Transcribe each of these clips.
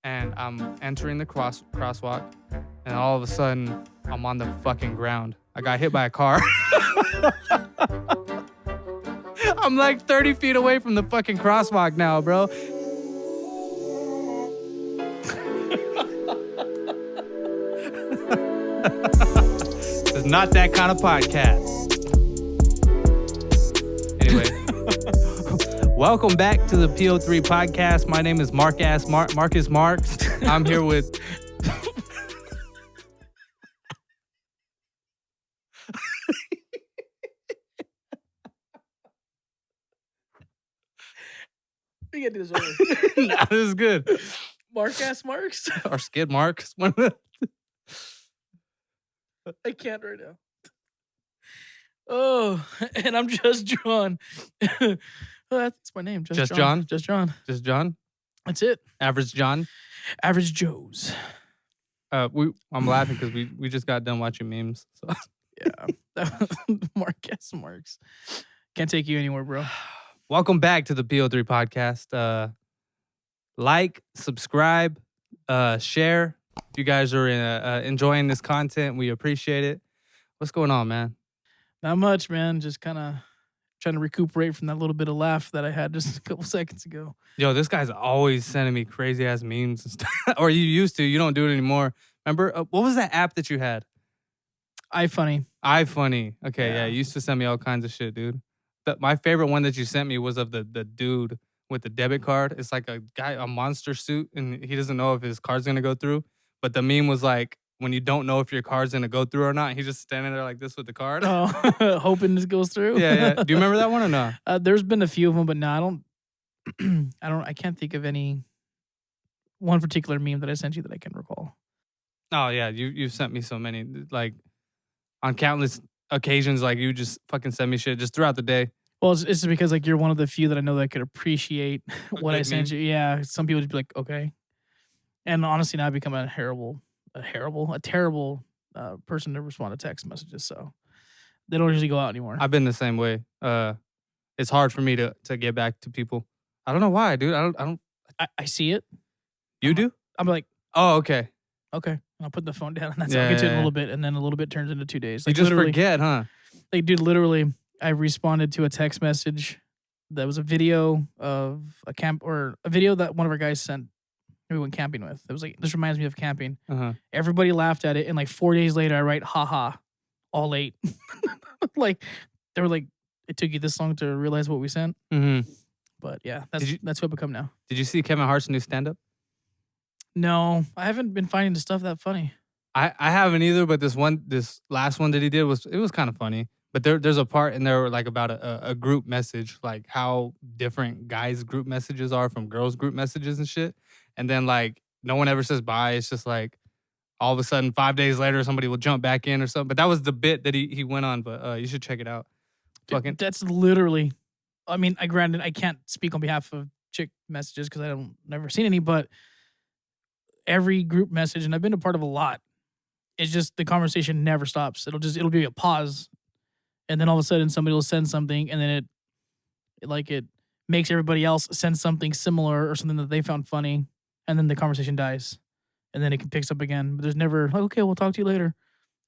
and I'm entering the crosswalk, and all of a sudden, I'm on the fucking ground. I got hit by a car. I'm like 30 feet away from the fucking crosswalk now, bro. It's not that kind of podcast. Anyway, welcome back to the PO3 Podcast. My name is Marcus Marx. I'm here with... We gotta do this over. Nah, this is good. Marcus Marx? Or Skid Marks. I can't right now. Oh, and I'm just John. Oh, that's my name. Just John? Just John. Just John? That's it. Average John? Average Joes. I'm laughing because we just got done watching memes. So Yeah. Marcus Marx. Can't take you anywhere, bro. welcome back to the PO3 Podcast. Like, subscribe, share. If you guys are enjoying this content, we appreciate it. What's going on, man? Not much, man. Just kind of trying to recuperate from that little bit of laugh that I had just a couple seconds ago. Yo, this guy's always sending me crazy ass memes and stuff. Or you used to. You don't do it anymore. Remember, what was that app that you had? iFunny. iFunny. Okay, yeah. Yeah. You used to send me all kinds of shit, dude. My favorite one that you sent me was of the dude with the debit card. It's like a guy, a monster suit, and he doesn't know if his card's gonna go through. But the meme was like, when you don't know if your card's gonna go through or not, he's just standing there like this with the card. Oh, hoping this goes through. Yeah. Do you remember that one or no? There's been a few of them, but no, I don't. I can't think of any one particular meme that I sent you that I can recall. Oh yeah, you've sent me so many, like on countless occasions. Like you just fucking send me shit just throughout the day. Well, it's because like you're one of the few that I know that could appreciate what I good sent you. Yeah, some people would be like, okay, and honestly, now I've become a terrible person to respond to text messages. So they don't usually go out anymore. I've been the same way. It's hard for me to get back to people. I don't know why, dude. I don't. I see it. You do? I'm like, Oh, okay. okay, and I'll put the phone down, and that's how I'll get to it in a little bit, and then a little bit turns into 2 days. You Like just literally, forget, huh? like, dude, literally, I responded to a text message that was a video of a camp or a video that one of our guys sent. We went camping with. It was like, this reminds me of camping. Uh-huh. Everybody laughed at it, and like 4 days later, I write, haha, all late. Like, they were like, it took you this long to realize what we sent. Mm-hmm. But yeah, Did you- that's who I've become now. Did you see Kevin Hart's new stand-up? No, I haven't been finding the stuff that funny. I haven't either, but this last one that he did was kind of funny. But there's a part in there like about a group message, like how different guys' group messages are from girls' group messages and shit. And then like no one ever says bye. It's just like all of a sudden 5 days later somebody will jump back in or something. But that was the bit that he went on. But you should check it out. Fucking That's literally, I mean, granted, I can't speak on behalf of chick messages because I don't never seen any, but every group message, and I've been a part of a lot, it's just the conversation never stops. It'll be a pause, and then all of a sudden somebody will send something, and then it makes everybody else send something similar or something that they found funny, and then the conversation dies, and then it picks up again. But there's never like, okay, we'll talk to you later.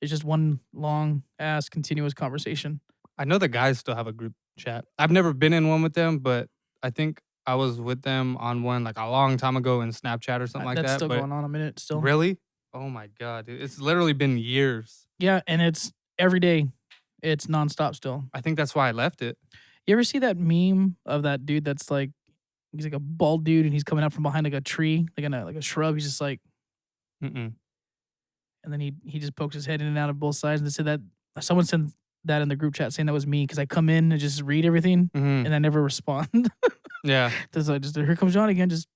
It's just one long ass continuous conversation. I know the guys still have a group chat. I've never been in one with them, but I think I was with them on one like a long time ago in Snapchat or something like That's that. still but going on a minute still. Really? Oh my God, dude. It's literally been years. Yeah, and it's every day. It's nonstop still. I think that's why I left it. You ever see that meme of that dude that's like, he's like a bald dude and he's coming out from behind like a tree, like a shrub. He's just like, Mm-mm. and then he just pokes his head in and out of both sides. And they said that someone sent that in the group chat saying that was me because I come in and just read everything Mm-hmm. and I never respond. Yeah. just here comes John again. Just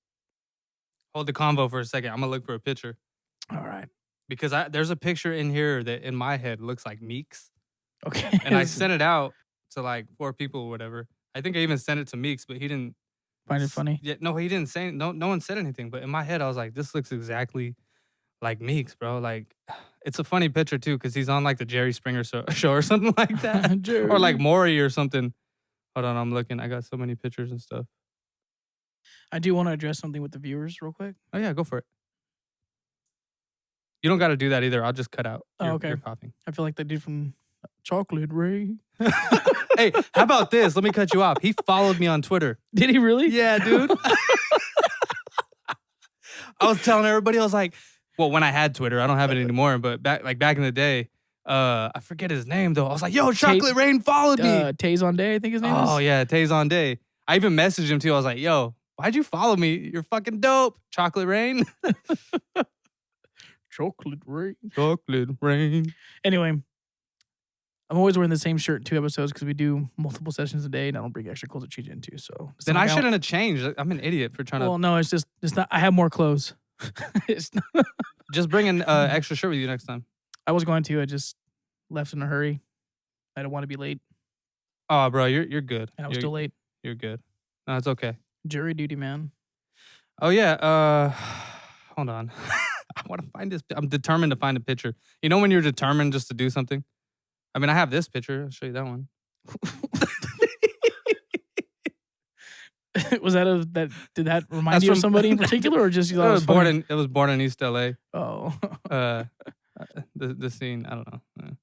Hold the convo for a second. I'm gonna look for a picture all right, because there's a picture in here that in my head looks like Meeks, okay. and I sent it out to like 4 people or whatever. I think I even sent it to Meeks, but he didn't Find it funny. Yeah, no, he didn't say. No one said anything. But in my head, I was like, this looks exactly like Meeks, bro. Like, it's a funny picture too because he's on like the Jerry Springer show or something like that, or like Maury or something. Hold on, I'm looking. I got so many pictures and stuff. I do want to address something with the viewers real quick. Oh yeah, go for it. You don't got to do that either. I'll just cut out your coughing. I feel like that dude from Chocolate Ray. Hey, how about this? Let me cut you off. He followed me on Twitter. Did he really? Yeah, dude. I was telling everybody, I was like, well, when I had Twitter, I don't have it anymore, but back in the day, I forget his name though. I was like, yo, Chocolate Rain followed me. Taze on Day, I think his name is. Oh yeah, Taze on Day. I even messaged him too. I was like, yo, why'd you follow me? You're fucking dope. Chocolate Rain. Chocolate Rain. Chocolate Rain. Anyway, I'm always wearing the same shirt in 2 episodes because we do multiple sessions a day and I don't bring extra clothes to change into. So then I shouldn't have changed. I'm an idiot for trying to. Well, no, it's not. I have more clothes. It's not. Just bring an extra shirt with you next time. I was going to. I just left in a hurry. I don't want to be late. Oh, bro, you're good. And I was still late. You're good. No, it's okay. Jury duty, man. Oh yeah. Hold on. I want to find this. I'm determined to find a picture. You know when you're determined just to do something? I mean, I have this picture. I'll show you that one. Was that did that remind you of somebody in particular, or just you thought it was born in East LA. Oh. The scene, I don't know.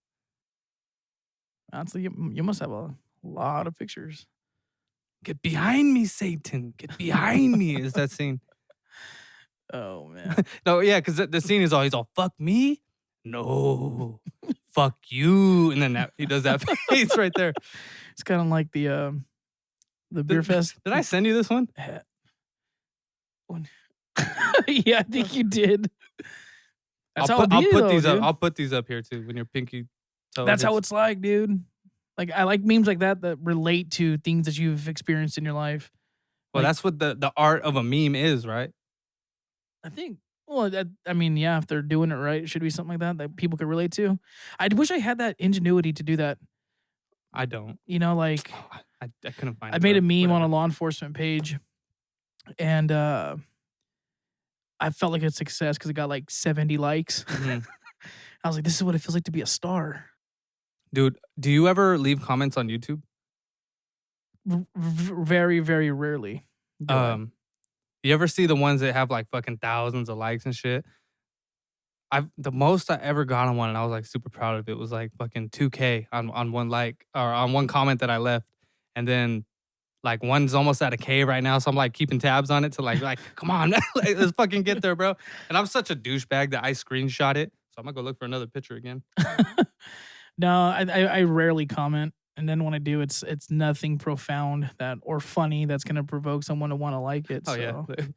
Honestly, you must have a lot of pictures. Get behind me, Satan. Get behind me is that scene. Oh, man. No, yeah, because the scene is he's all, fuck me? No. Fuck you. And then he does that face right there. It's kind of like the beer fest. Did I send you this one? Yeah, I think you did. That's I'll put these up here too when your pinky toe. That's how it's like, dude. Like I like memes like that relate to things that you've experienced in your life. Well, that's what the art of a meme is, right? I think. Well, I mean, yeah, if they're doing it right, it should be something like that people could relate to. I wish I had that ingenuity to do that. I don't. You know, like I couldn't find it. I made a meme on a law enforcement page, and I felt like a success because it got like 70 likes. Mm-hmm. I was like, this is what it feels like to be a star. Dude, do you ever leave comments on YouTube? Very, very rarely. You ever see the ones that have like fucking thousands of likes and shit? The most I ever got on one, and I was like super proud of it, was like fucking 2K on one like, or on one comment that I left. And then like one's almost at a K right now, so I'm like keeping tabs on it to like come on, like, let's fucking get there, bro. And I'm such a douchebag that I screenshot it, so I'm gonna go look for another picture again. No, I rarely comment, and then when I do, it's nothing profound or funny that's gonna provoke someone to want to like it. Oh so. yeah.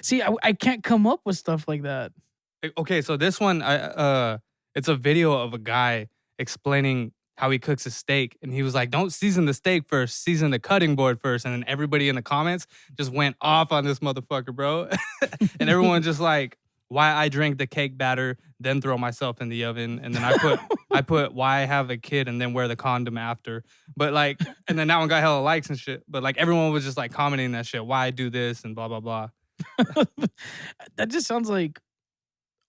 See, I can't come up with stuff like that. Okay, so this one, it's a video of a guy explaining how he cooks a steak, and he was like, "Don't season the steak first, season the cutting board first." And then everybody in the comments just went off on this motherfucker, bro. And everyone just like, why I drink the cake batter, then throw myself in the oven, and then I put why I have a kid and then wear the condom after. But like, and then that one got hella likes and shit. But like everyone was just like commenting that shit, why I do this and blah blah blah. That just sounds like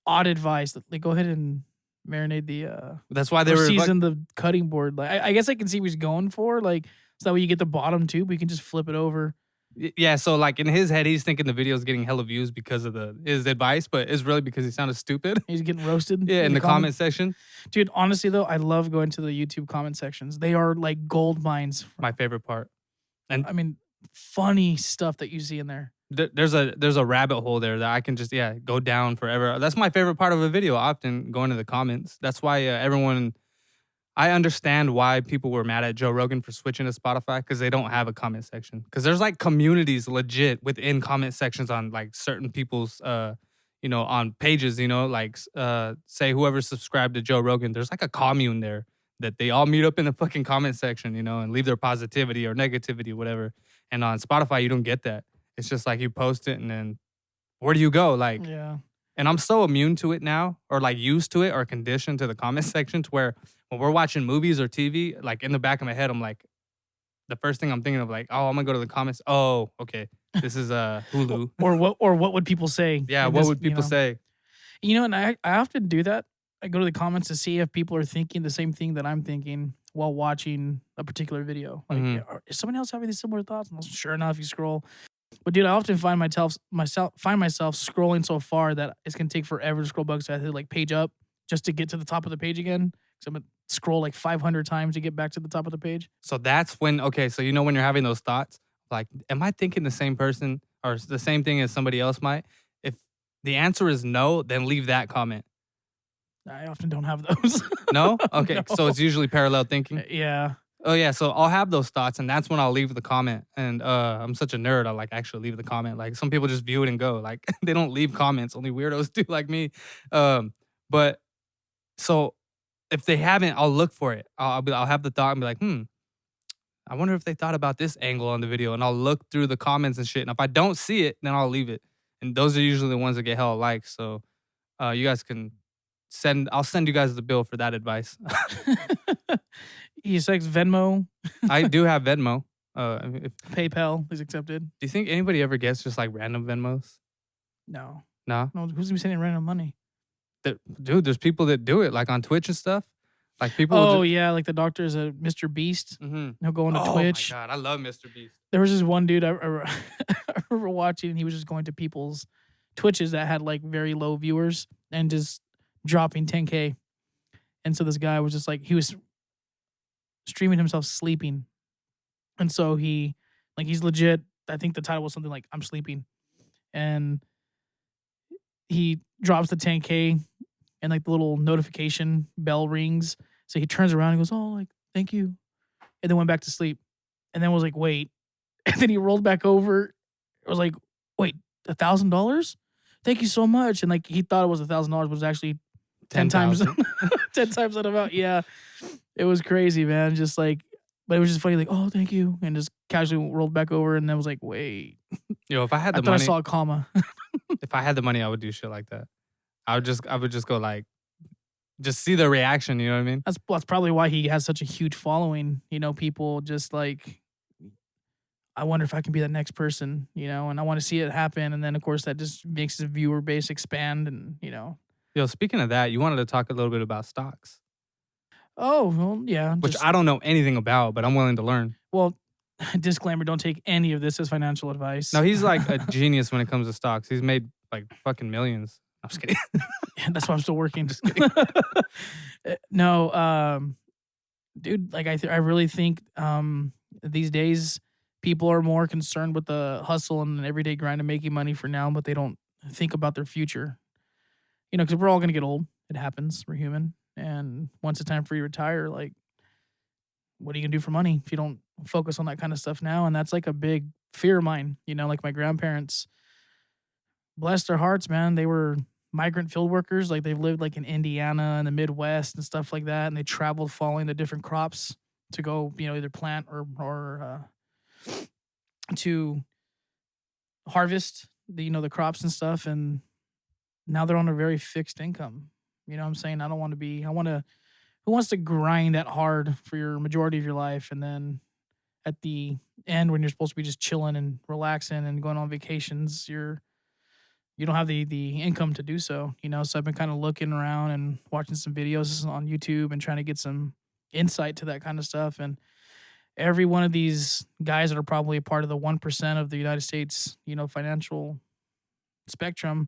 odd advice. Like, go ahead and marinate the. That's why they were season the cutting board. Like, I guess I can see what he's going for. Like, so that way you get the bottom too, but you can just flip it over. Yeah, so like in his head, he's thinking the video's getting hella views because of his advice, but it's really because he sounded stupid. He's getting roasted. Yeah, in the comment section. Dude, honestly though, I love going to the YouTube comment sections. They are like gold mines. My favorite part. And I mean, funny stuff that you see in there. There's a rabbit hole there that I can just go down forever. That's my favorite part of a video. Often going to the comments. That's why everyone. I understand why people were mad at Joe Rogan for switching to Spotify, because they don't have a comment section. Because there's like communities legit within comment sections on like certain people's, on pages, like say whoever subscribed to Joe Rogan, there's like a commune there that they all meet up in the fucking comment section, and leave their positivity or negativity, whatever. And on Spotify, you don't get that. It's just like you post it and then where do you go? Like, yeah. And I'm so immune to it now, or like used to it or conditioned to the comment section to where when we're watching movies or TV, like in the back of my head, I'm like, the first thing I'm thinking of like, oh, I'm gonna go to the comments. Oh, okay. This is Hulu. or what would people say? Yeah, what would people say? And I often do that. I go to the comments to see if people are thinking the same thing that I'm thinking. while watching a particular video. Like, is someone else having these similar thoughts? And sure enough, you scroll. But dude, I often find myself scrolling so far that it's gonna take forever to scroll back. So I hit like page up just to get to the top of the page again. So I'm gonna scroll like 500 times to get back to the top of the page. So that's when, okay, so when you're having those thoughts, like, am I thinking the same person or the same thing as somebody else might? If the answer is no, then leave that comment. I often don't have those. No? Okay, No. so it's usually parallel thinking. Yeah. Oh yeah, so I'll have those thoughts, and that's when I'll leave the comment. And I'm such a nerd, I'll like actually leave the comment. Like some people just view it and go. Like they don't leave comments. Only weirdos do, like me. But so if they haven't, I'll look for it. I'll have the thought and be like, I wonder if they thought about this angle on the video. And I'll look through the comments and shit. And if I don't see it, then I'll leave it. And those are usually the ones that get hella likes. So you guys can I'll send you guys the bill for that advice. He accepts Venmo. I do have Venmo. If PayPal is accepted. Do you think anybody ever gets just like random Venmos? No. No? No, who's gonna be sending random money? Dude, there's people that do it, like on Twitch and stuff. Like people. Oh yeah, like the doctor is a Mr. Beast. He'll go on to Twitch. Oh my god, I love Mr. Beast. There was this one dude I remember watching, and he was just going to people's Twitches that had like very low viewers and just dropping 10K. And so this guy was just like, he was streaming himself sleeping. And so he's legit. I think the title was something like, I'm sleeping. And he drops the 10K and like the little notification bell rings. So he turns around and goes, oh, like, thank you. And then went back to sleep. And then was like, wait. And then he rolled back over. It was like, wait, $1,000? Thank you so much. And like, he thought it was $1,000, but it was actually 10 times 10 times that amount. Yeah. It was crazy, man. Just like, but it was just funny, like, oh, thank you. And just casually rolled back over and then was like, wait. If I had the I thought money, I saw a comma. if I had the money, I would do shit like that. I would just go like, just see the reaction, you know what I mean? That's probably why he has such a huge following. People just like, I wonder if I can be that next person, and I want to see it happen. And then, of course, that just makes his viewer base expand and. Yo, speaking of that, you wanted to talk a little bit about stocks. Oh, well, yeah. Which I don't know anything about, but I'm willing to learn. Well, disclaimer, don't take any of this as financial advice. No, he's like a genius when it comes to stocks. He's made like fucking millions. I'm just kidding. Yeah, that's why I'm still working. Just kidding. No, dude, like I really think these days people are more concerned with the hustle and the everyday grind of making money for now, but they don't think about their future. Because we're all going to get old. It happens. We're human. And once it's time for you to retire, like, what are you going to do for money if you don't focus on that kind of stuff now? And that's like a big fear of mine. Like my grandparents, bless their hearts, man. They were migrant field workers. Like they've lived like in Indiana and the Midwest and stuff like that. And they traveled following the different crops to go, either plant or to harvest the crops and stuff. And now they're on a very fixed income. You know what I'm saying? Who wants to grind that hard for your majority of your life? And then at the end, when you're supposed to be just chilling and relaxing and going on vacations, you don't have the income to do so, So I've been kind of looking around and watching some videos on YouTube and trying to get some insight to that kind of stuff. And every one of these guys that are probably a part of the 1% of the United States, financial spectrum,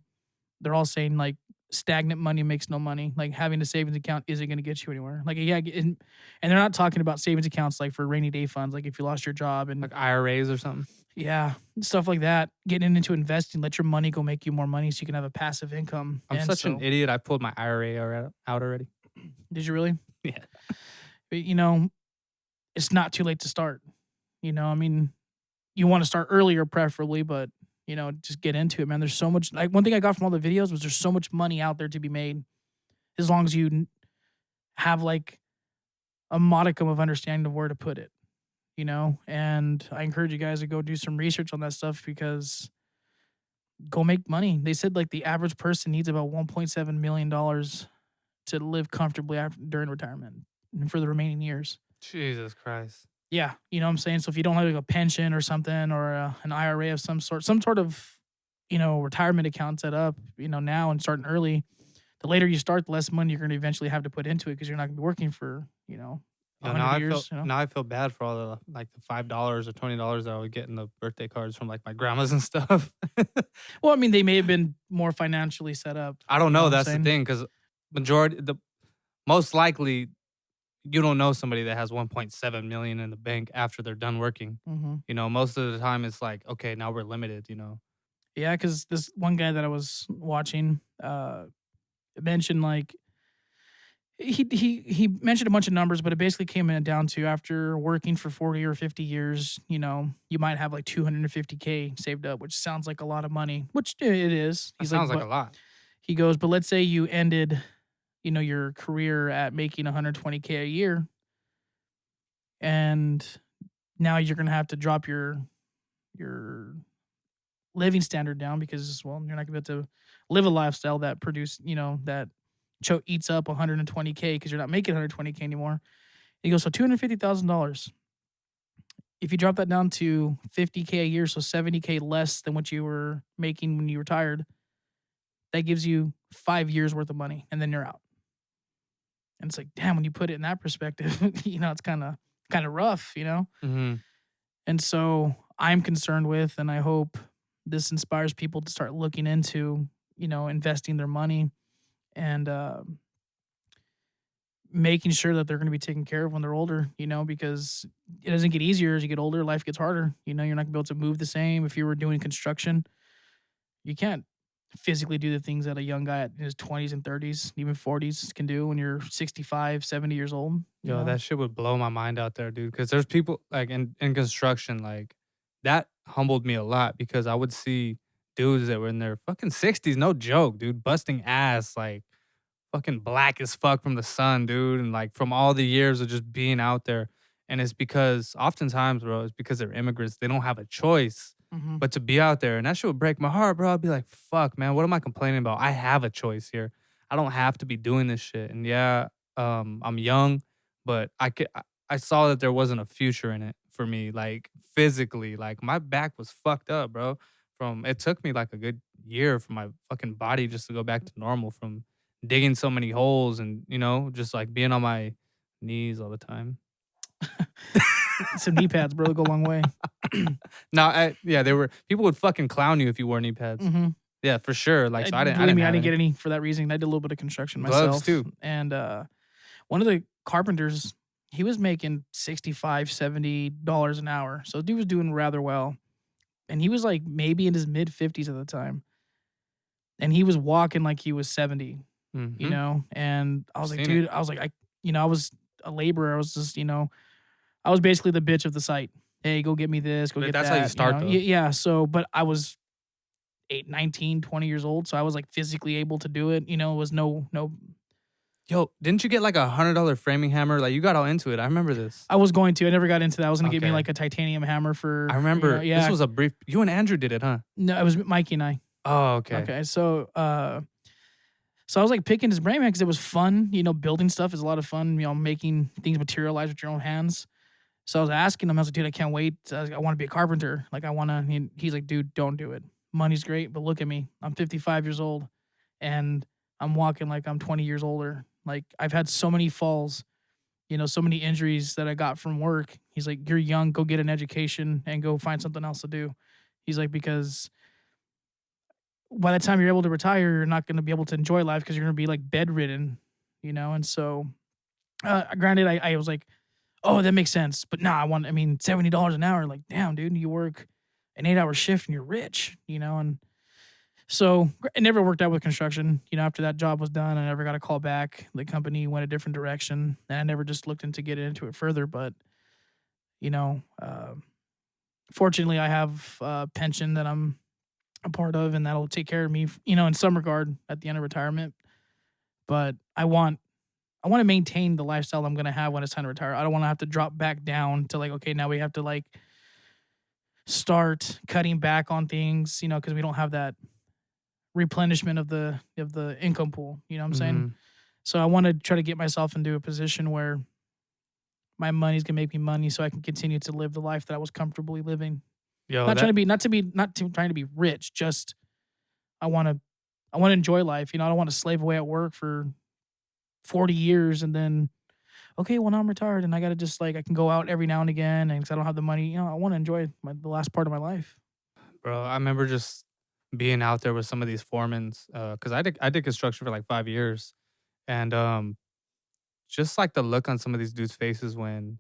they're all saying like stagnant money makes no money. Like having a savings account isn't going to get you anywhere. Like, yeah. And they're not talking about savings accounts like for rainy day funds. Like if you lost your job and like IRAs or something. Yeah. Stuff like that. Getting into investing, let your money go make you more money so you can have a passive income. I'm such an idiot. I pulled my IRA out already. Did you really? Yeah. But, it's not too late to start. You want to start earlier preferably, but just get into it, man. There's so much. Like one thing I got from all the videos was there's so much money out there to be made, as long as you have like a modicum of understanding of where to put it, And I encourage you guys to go do some research on that stuff because go make money. They said like the average person needs about $1.7 million to live comfortably during retirement and for the remaining years. Jesus Christ. Yeah, you know what I'm saying? So if you don't have like a pension or something or an IRA of some sort of, retirement account set up, now and starting early, the later you start, the less money you're going to eventually have to put into it because you're not going to be working for, Yo, now 100 I feel years, you know? now I feel bad for all the like the $5 or $20 that I would get in the birthday cards from like my grandmas and stuff. Well, I mean, they may have been more financially set up. I don't You know know. what I'm That's the saying? thing, because the most likely you don't know somebody that has 1.7 million in the bank after they're done working. Hmm. Most of the time it's like, okay, now we're limited. Yeah, because this one guy that I was watching mentioned like he mentioned a bunch of numbers, but it basically came in down to after working for 40 or 50 years, you might have like 250K saved up, which sounds like a lot of money, which it is. That He's like, sounds like a but lot. he goes, but let's say you ended, your career at making 120K a year, and now you're gonna have to drop your living standard down because, well, you're not gonna be able to live a lifestyle that eats up 120K because you're not making 120K anymore. He goes, so $250,000. If you drop that down to 50K a year, so 70K less than what you were making when you retired, that gives you 5 years worth of money, and then you're out. And it's like, damn, when you put it in that perspective, it's kind of rough. Hmm. And so I'm concerned with, and I hope this inspires people to start looking into, investing their money and making sure that they're going to be taken care of when they're older, because it doesn't get easier as you get older. Life gets harder. You're not going to be able to move the same. If you were doing construction, you can't physically do the things that a young guy at his 20s and 30s, even 40s can do when you're 65, 70 years old. Yo, that shit would blow my mind out there, dude. Because there's people like in construction, like that humbled me a lot because I would see dudes that were in their fucking 60s, no joke, dude, busting ass, like fucking black as fuck from the sun, dude, and like from all the years of just being out there. And it's because oftentimes, bro, it's because they're immigrants. They don't have a choice Hmm. but to be out there. And that shit would break my heart, bro. I'd be like, fuck, man, what am I complaining about? I have a choice here. I don't have to be doing this shit. And yeah, I'm young, but I saw that there wasn't a future in it for me, like physically. Like my back was fucked up, bro. It took me like a good year for my fucking body just to go back to normal from digging so many holes and just like being on my knees all the time. Some knee pads, bro, go a long way. No, yeah, they were people would fucking clown you if you wore knee pads. Hmm. Yeah, for sure. Like, so I didn't. I Believe didn't me, I have didn't any get any for that reason. I did a little bit of construction gloves myself. too. And one of the carpenters, he was making $65, $70 an hour. So the dude was doing rather well. And he was like maybe in his mid 50s at the time. And he was walking like he was 70, Mm-hmm. And I was like, Seen dude, it. I was like, I was a laborer. I was just, I was basically the bitch of the site. Hey, go get me this, go But get that's that. how you start, though. Yeah. So, but I was 19, 20 years old. So I was like physically able to do it. It was no. Yo, didn't you get like $100 framing hammer? Like you got all into it. I remember this. I was going to. I never got into that. I was going to get me Okay. like a titanium hammer for. I remember Yeah. this was a brief. You and Andrew did it, huh? No, it was Mikey and I. Oh, okay. Okay. So I was like picking his brain, man, because it was fun. Building stuff is a lot of fun. Making things materialize with your own hands. So I was asking him. I was like, dude, I can't wait. I want to be a carpenter. Like I want to. He's like, dude, don't do it. Money's great, but look at me. I'm 55 years old, and I'm walking like I'm 20 years older. Like I've had so many falls, so many injuries that I got from work. He's like, you're young. Go get an education and go find something else to do. He's like, because by the time you're able to retire, you're not going to be able to enjoy life because you're going to be like bedridden, And so, granted, I was like, oh, that makes sense. But nah, I mean, $70 an hour. Like, damn, dude, you work an 8-hour shift and you're rich, And so it never worked out with construction. After that job was done, I never got a call back. The company went a different direction, and I never just looked into getting into it further. But, fortunately, I have a pension that I'm a part of, and that'll take care of me, in some regard at the end of retirement. But I want to maintain the lifestyle I'm going to have when it's time to retire. I don't want to have to drop back down to like, okay, now we have to like start cutting back on things, because we don't have that replenishment of the income pool. You know what I'm saying? Mhm. So I want to try to get myself into a position where my money's gonna make me money, so I can continue to live the life that I was comfortably living. Yo, Not that trying to be rich. Just I want to enjoy life. I don't want to slave away at work for 40 years and then okay, well now I'm retired and I gotta just like I can go out every now and again, and because I don't have the money, I want to enjoy the last part of my life. Bro, I remember just being out there with some of these foremans, because I did construction for like 5 years, and just like the look on some of these dudes' faces when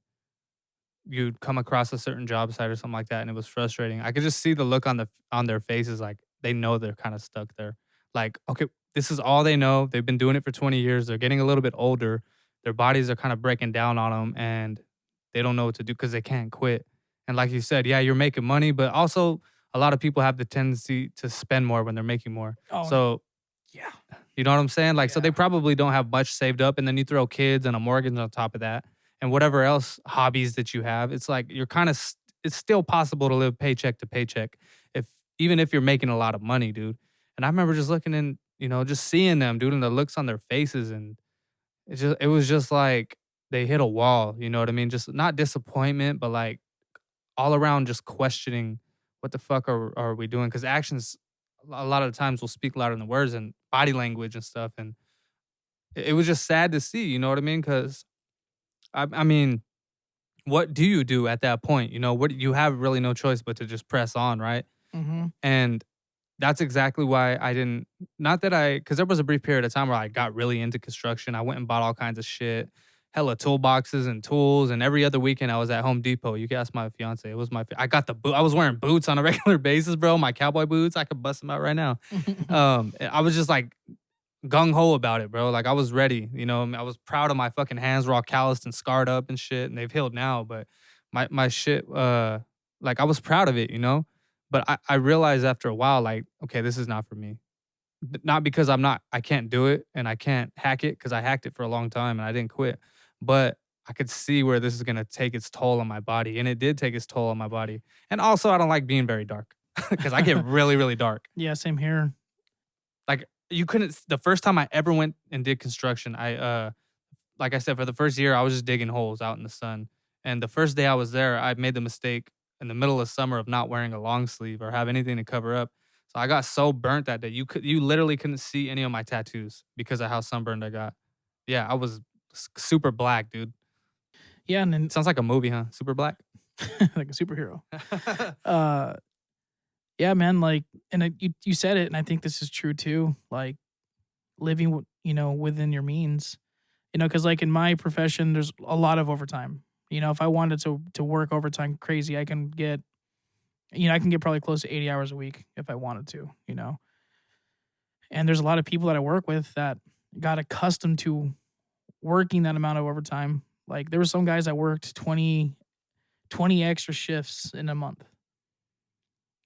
you'd come across a certain job site or something like that, and it was frustrating. I could just see the look on their faces, like they know they're kind of stuck there. Like, okay, this is all they know. They've been doing it for 20 years. They're getting a little bit older. Their bodies are kind of breaking down on them, and they don't know what to do because they can't quit. And like you said, yeah, you're making money, but also a lot of people have the tendency to spend more when they're making more. Oh So yeah, you know what I'm saying? Like, so they yeah. probably don't have much saved up, and then you throw kids and a mortgage on top of that, and whatever else hobbies that you have. It's like you're kind of. It's still possible to live paycheck to paycheck, if even if you're making a lot of money, dude. And I remember just looking in, just seeing them, dude, and the looks on their faces, and it was just like they hit a wall. You know what I mean? Just not disappointment, but like all around just questioning what the fuck are we doing? Because actions a lot of the times will speak louder than words and body language and stuff. And it was just sad to see, you know what I mean? Because I mean, what do you do at that point? What you have really no choice but to just press on, right? Hmm. And that's exactly why I didn't, not that because there was a brief period of time where I got really into construction. I went and bought all kinds of shit, hella toolboxes and tools. And every other weekend I was at Home Depot. You can ask my fiance. It was I got the boot. I was wearing boots on a regular basis, bro. My cowboy boots. I could bust them out right now. I was just like gung ho about it, bro. Like I was ready. I was proud of my fucking hands were all calloused and scarred up and shit, and they've healed now. But my shit, like I was proud of it. But I realized after a while, like, okay, this is not for me. Not because I can't do it and I can't hack it because I hacked it for a long time and I didn't quit. But I could see where this is gonna take its toll on my body, and it did take its toll on my body. And also, I don't like being very dark because I get really, really dark. Yeah, same here. Like you couldn't. The first time I ever went and did construction, like I said, for the first year, I was just digging holes out in the sun. And the first day I was there, I made the mistake in the middle of summer of not wearing a long sleeve or have anything to cover up. So I got so burnt that day. You literally couldn't see any of my tattoos because of how sunburned I got. Yeah, I was super black, dude. Yeah, and then Sounds like a movie, huh? Super black. like a superhero. Uh, yeah, man. Like, and you said it, and I think this is true too. Like living, within your means. Because like in my profession, there's a lot of overtime. If I wanted to work overtime crazy, I can get, I can get probably close to 80 hours a week if I wanted to. And there's a lot of people that I work with that got accustomed to working that amount of overtime. Like there were some guys that worked 20 extra shifts in a month.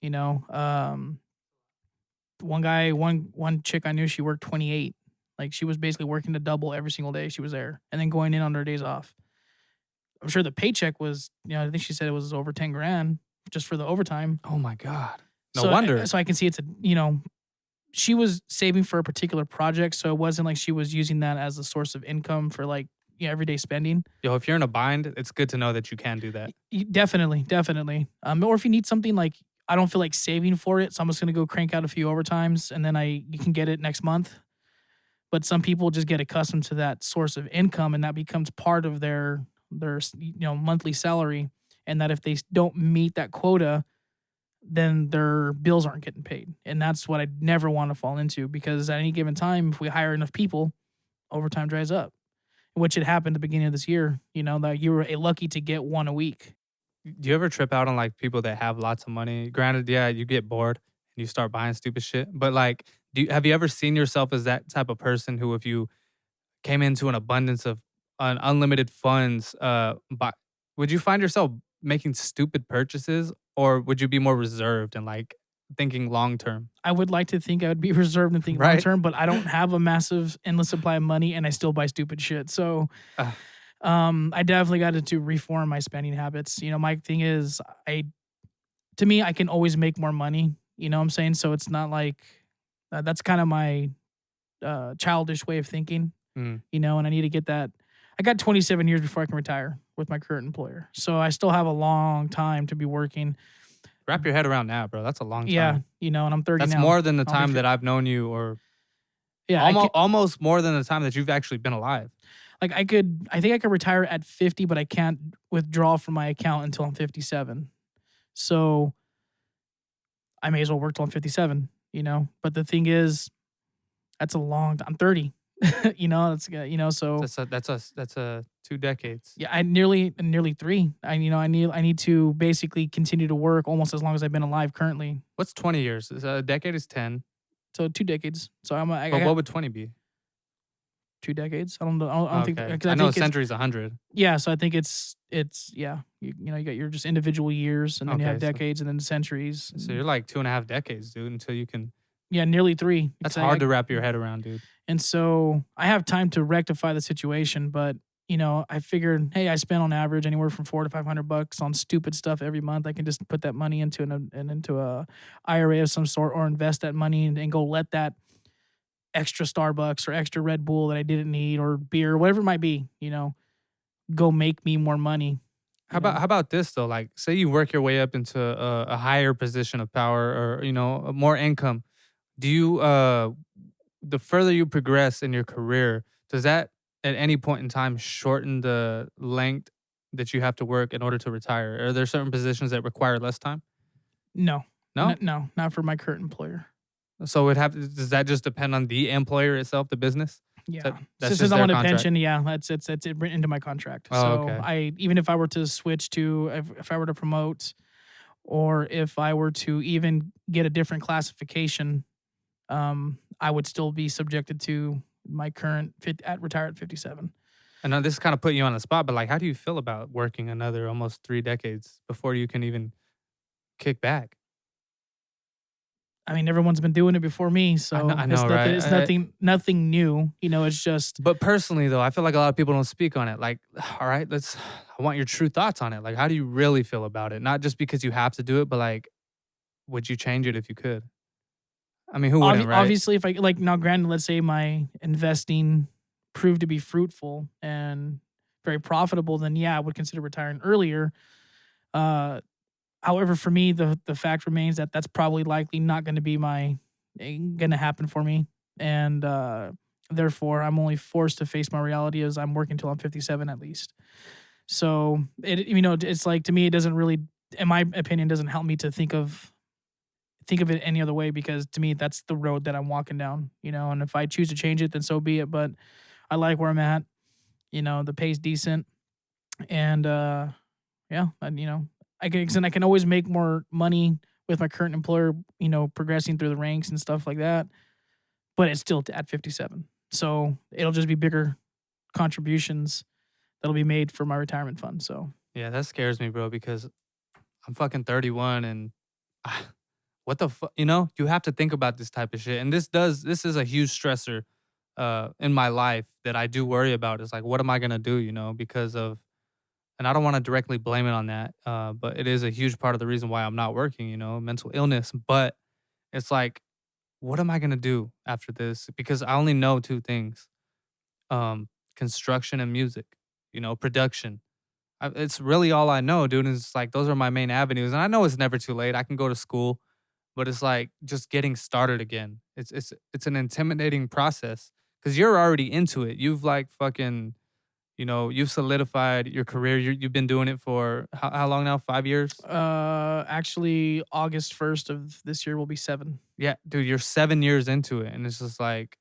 You know, one chick I knew, she worked 28. Like she was basically working to double every single day she was there, and then going in on her days off. I'm sure the paycheck was, I think she said it was over 10 grand just for the overtime. Oh my god. No So wonder. so I can see she was saving for a particular project, so it wasn't like she was using that as a source of income for like everyday spending. Yo, if you're in a bind, it's good to know that you can do that. Definitely, definitely. Or if you need something like I don't feel like saving for it, so I'm just gonna go crank out a few overtimes, and then you can get it next month. But some people just get accustomed to that source of income, and that becomes part of their monthly salary. And that if they don't meet that quota, then their bills aren't getting paid. And that's what I never want to fall into, because at any given time, if we hire enough people, overtime dries up, which had happened at the beginning of this year. That you were lucky to get one a week. Do you ever trip out on like people that have lots of money? Granted, yeah, you get bored and you start buying stupid shit. But like, have you ever seen yourself as that type of person who, if you came into an abundance of unlimited funds, would you find yourself making stupid purchases, or would you be more reserved and like thinking long term? I would like to think I would be reserved and think long Right? term, but I don't have a massive endless supply of money, and I still buy stupid shit. So Uh, I definitely got to reform my spending habits. My thing is to me, I can always make more money. You know what I'm saying? So it's not like that's kind of my childish way of thinking. mm. And I need to get that. I got 27 years before I can retire with my current employer. So I still have a long time to be working. Wrap your head around that, bro. That's a long time. Yeah, and I'm 30 That's now. more than the I'll be time that I've known you, or Yeah, almost more than the time that you've actually been alive. like I think I could retire at 50, but I can't withdraw from my account until I'm 57. So I may as well work till I'm 57, But the thing is, that's a long I'm 30. So That's a 2 decades. yeah, I nearly 3. I need to basically continue to work almost as long as I've been alive currently. What's 20 years? A decade is 10. So 2 decades. So I But got what would 20 be? 2 decades. I don't know. I don't think Okay. because I know a think it's century's 100. yeah. So I think it's yeah. You got your just individual years, and then you have Okay, so decades, and then centuries. so you're like 2.5 decades, dude, until you can. Yeah, nearly 3. That's Because hard to wrap your head around, dude. and so I have time to rectify the situation, but I figured, hey, I spend on average anywhere from $400 to $500 on stupid stuff every month. I can just put that money into into a IRA of some sort, or invest that money and go let that extra Starbucks or extra Red Bull that I didn't need, or beer, whatever it might be, go make me more money. How about this though? Like, say you work your way up into a higher position of power, or more income. Do you the further you progress in your career, does that at any point in time shorten the length that you have to work in order to retire? Are there certain positions that require less time? No, No. no, not for my current employer. So does that just depend on the employer itself, the business? Yeah. That's Since just I'm their on a contract? pension, yeah, that's it's written into my contract. Oh, So okay. even if I were to switch to, if I were to promote, or if I were to even get a different classification, I would still be subjected to my current retire at 57. I know this is kind of putting you on the spot, but like, how do you feel about working another almost 3 decades before you can even kick back? I mean, everyone's been doing it before me, so I it's know, nothing. right? It's nothing new. It's just But personally, though, I feel like a lot of people don't speak on it. Like, all right, I want your true thoughts on it. Like, how do you really feel about it? Not just because you have to do it, but like, would you change it if you could? I mean, who wouldn't, right? obviously, if I like now, granted, let's say my investing proved to be fruitful and very profitable, then yeah, I would consider retiring earlier. Uh, However, for me, the fact remains that that's probably likely not going to be going to happen for me, and therefore, I'm only forced to face my reality as I'm working till I'm 57 at least. So it's like, to me, it doesn't really, in my opinion, doesn't help me to think of it any other way, because to me, that's the road that I'm walking down. And if I choose to change it, then so be it. But I like where I'm at. The pay's decent, and yeah, and I can always make more money with my current employer, progressing through the ranks and stuff like that. But it's still at 57. So it'll just be bigger contributions that'll be made for my retirement fund. So Yeah, that scares me, bro, because I'm fucking 31 and what the fuck, you have to think about this type of shit. And this is a huge stressor in my life that I do worry about. Is like, what am I going to do, because of, and I don't want to directly blame it on that, but it is a huge part of the reason why I'm not working, mental illness. But it's like, what am I going to do after this? Because I only know 2 things, construction and music, production. It's really all I know, dude. It's like, those are my main avenues. And I know it's never too late. I can go to school, but it's like just getting started again. It's an intimidating process because you're already into it. You've like fucking, you've solidified your career. You've been doing it for how long now? 5 years? actually, August 1st of this year will be 7. Yeah, dude, you're 7 years into it. And it's just like,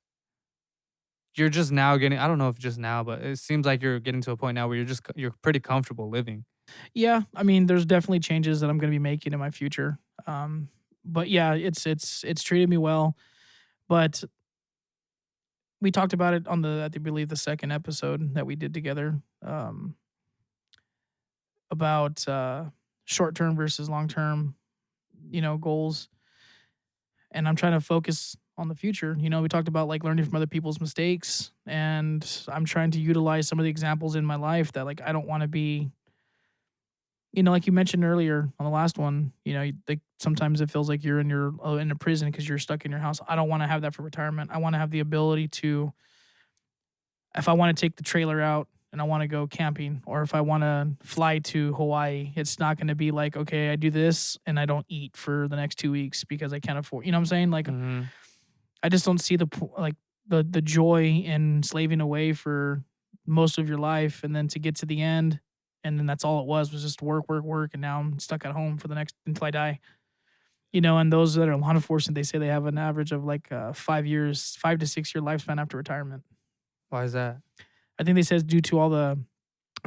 you're just now getting, I don't know if just now, but it seems like you're getting to a point now where you're pretty comfortable living. Yeah, I mean, there's definitely changes that I'm going to be making in my future. But yeah, it's treated me well. But we talked about it on I believe the second episode that we did together, about short term versus long term, goals. And I'm trying to focus on the future. We talked about like learning from other people's mistakes, and I'm trying to utilize some of the examples in my life that, like, I don't want to be, like you mentioned earlier on the last one, like sometimes it feels like you're in a prison because you're stuck in your house. I don't want to have that for retirement. I want to have the ability to, if I want to take the trailer out and I want to go camping, or if I want to fly to Hawaii, it's not going to be like, okay, I do this and I don't eat for the next 2 weeks because I can't afford, what I'm saying? Like, I just don't see the joy in slaving away for most of your life, and then to get to the end, and then that's all it was just work, work, work, and now I'm stuck at home for the next until I die. And those that are law enforcement, they say they have an average of like 5 years, 5 to 6 year lifespan after retirement. Why is that? I think they says due to all the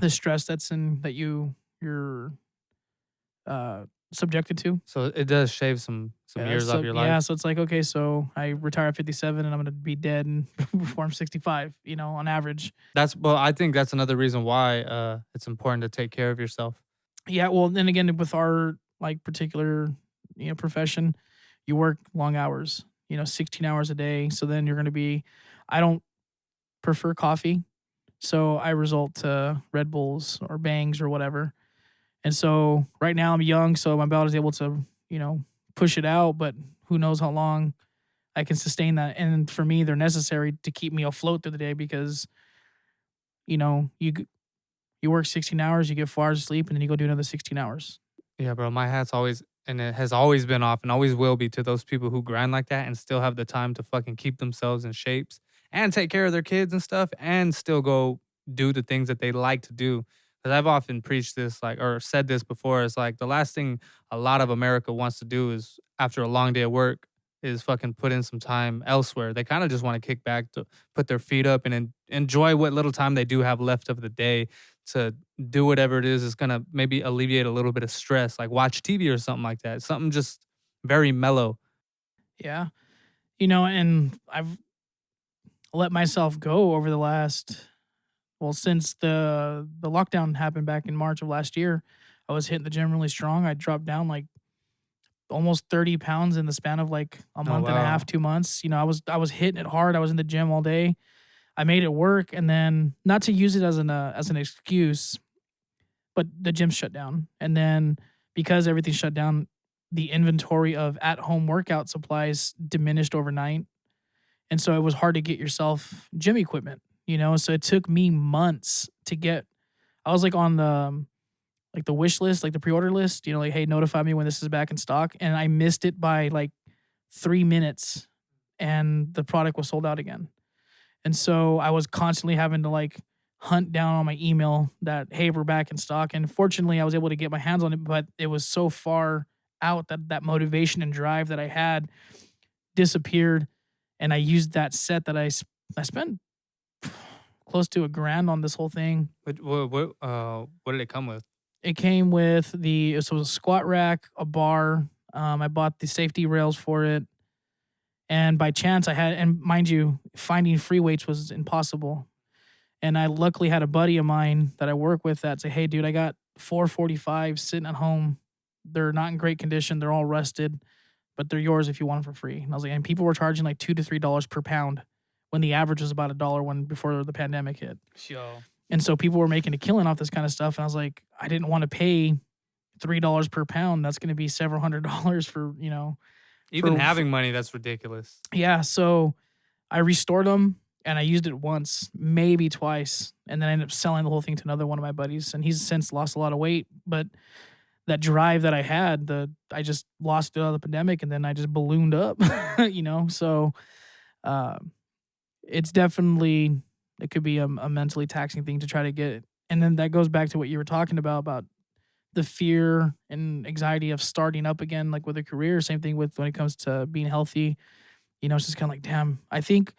stress that you're subjected to. So it does shave some years off your life. Yeah, so it's like, okay, so I retire at 57 and I'm gonna be dead before I'm 65, on average. I think that's another reason why it's important to take care of yourself. Yeah, well, then again, with our like particular profession, you work long hours, 16 hours a day. So then you're gonna be. I don't prefer coffee, so I resort to Red Bulls or Bangs or whatever. And so right now I'm young, so my body's able to, push it out, but who knows how long I can sustain that. And for me, they're necessary to keep me afloat through the day because, you work 16 hours, you get 4 hours of sleep, and then you go do another 16 hours. Yeah, bro, my hat's always and it has always been off and always will be to those people who grind like that and still have the time to fucking keep themselves in shapes and take care of their kids and stuff and still go do the things that they like to do. Because I've often preached this, like, or said this before, it's like the last thing a lot of America wants to do is after a long day of work is fucking put in some time elsewhere. They kind of just want to kick back to put their feet up and enjoy what little time they do have left of the day to do whatever it is going to maybe alleviate a little bit of stress, like watch TV or something like that. Something just very mellow. Yeah. And I've let myself go over the last, well, since the lockdown happened back in March of last year. I was hitting the gym really strong. I dropped down like almost 30 pounds in the span of like a month and a half, 2 months. I was hitting it hard. I was in the gym all day. I made it work, and then not to use it as an excuse, but the gym shut down. And then because everything shut down, the inventory of at-home workout supplies diminished overnight. And so it was hard to get yourself gym equipment, So it took me months to get. I was like on the wish list, like the pre-order list, like, hey, notify me when this is back in stock. And I missed it by like 3 minutes, and the product was sold out again. And so I was constantly having to like hunt down on my email that, hey, we're back in stock. And fortunately, I was able to get my hands on it, but it was so far out that motivation and drive that I had disappeared. And I used that set that I spent close to $1,000 on this whole thing. What did it come with? It came with it was a squat rack, a bar. I bought the safety rails for it. And by chance and mind you, finding free weights was impossible. And I luckily had a buddy of mine that I work with that say, hey, dude, I got 445 sitting at home. They're not in great condition. They're all rusted, but they're yours if you want them for free. And I was like, and people were charging like $2 to $3 per pound when the average was about $1 before the pandemic hit. Yo. And so people were making a killing off this kind of stuff. And I was like, I didn't want to pay $3 per pound. That's going to be several $100s for, Even having money, that's ridiculous. Yeah, so I restored them and I used it once, maybe twice, and then I ended up selling the whole thing to another one of my buddies, and he's since lost a lot of weight. But that drive that I had, I just lost it out of the pandemic, and then I just ballooned up, So it's definitely, it could be a mentally taxing thing to try to get. And then that goes back to what you were talking about the fear and anxiety of starting up again, like with a career. Same thing with when it comes to being healthy. It's just kind of like, damn, I think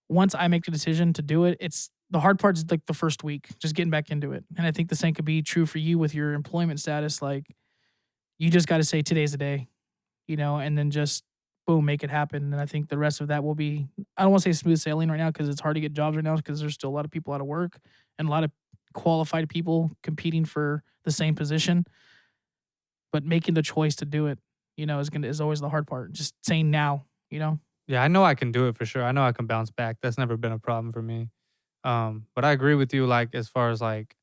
once I make the decision to do it, it's the hard part is like the first week, just getting back into it. And I think the same could be true for you with your employment status. Like, you just got to say today's the day, and then just boom, make it happen. And I think the rest of that will be, I don't want to say smooth sailing right now because it's hard to get jobs right now because there's still a lot of people out of work and a lot of qualified people competing for the same position, but making the choice to do it, is always the hard part. Just saying now, Yeah, I know I can do it for sure. I know I can bounce back. That's never been a problem for me. But I agree with you, like, as far as like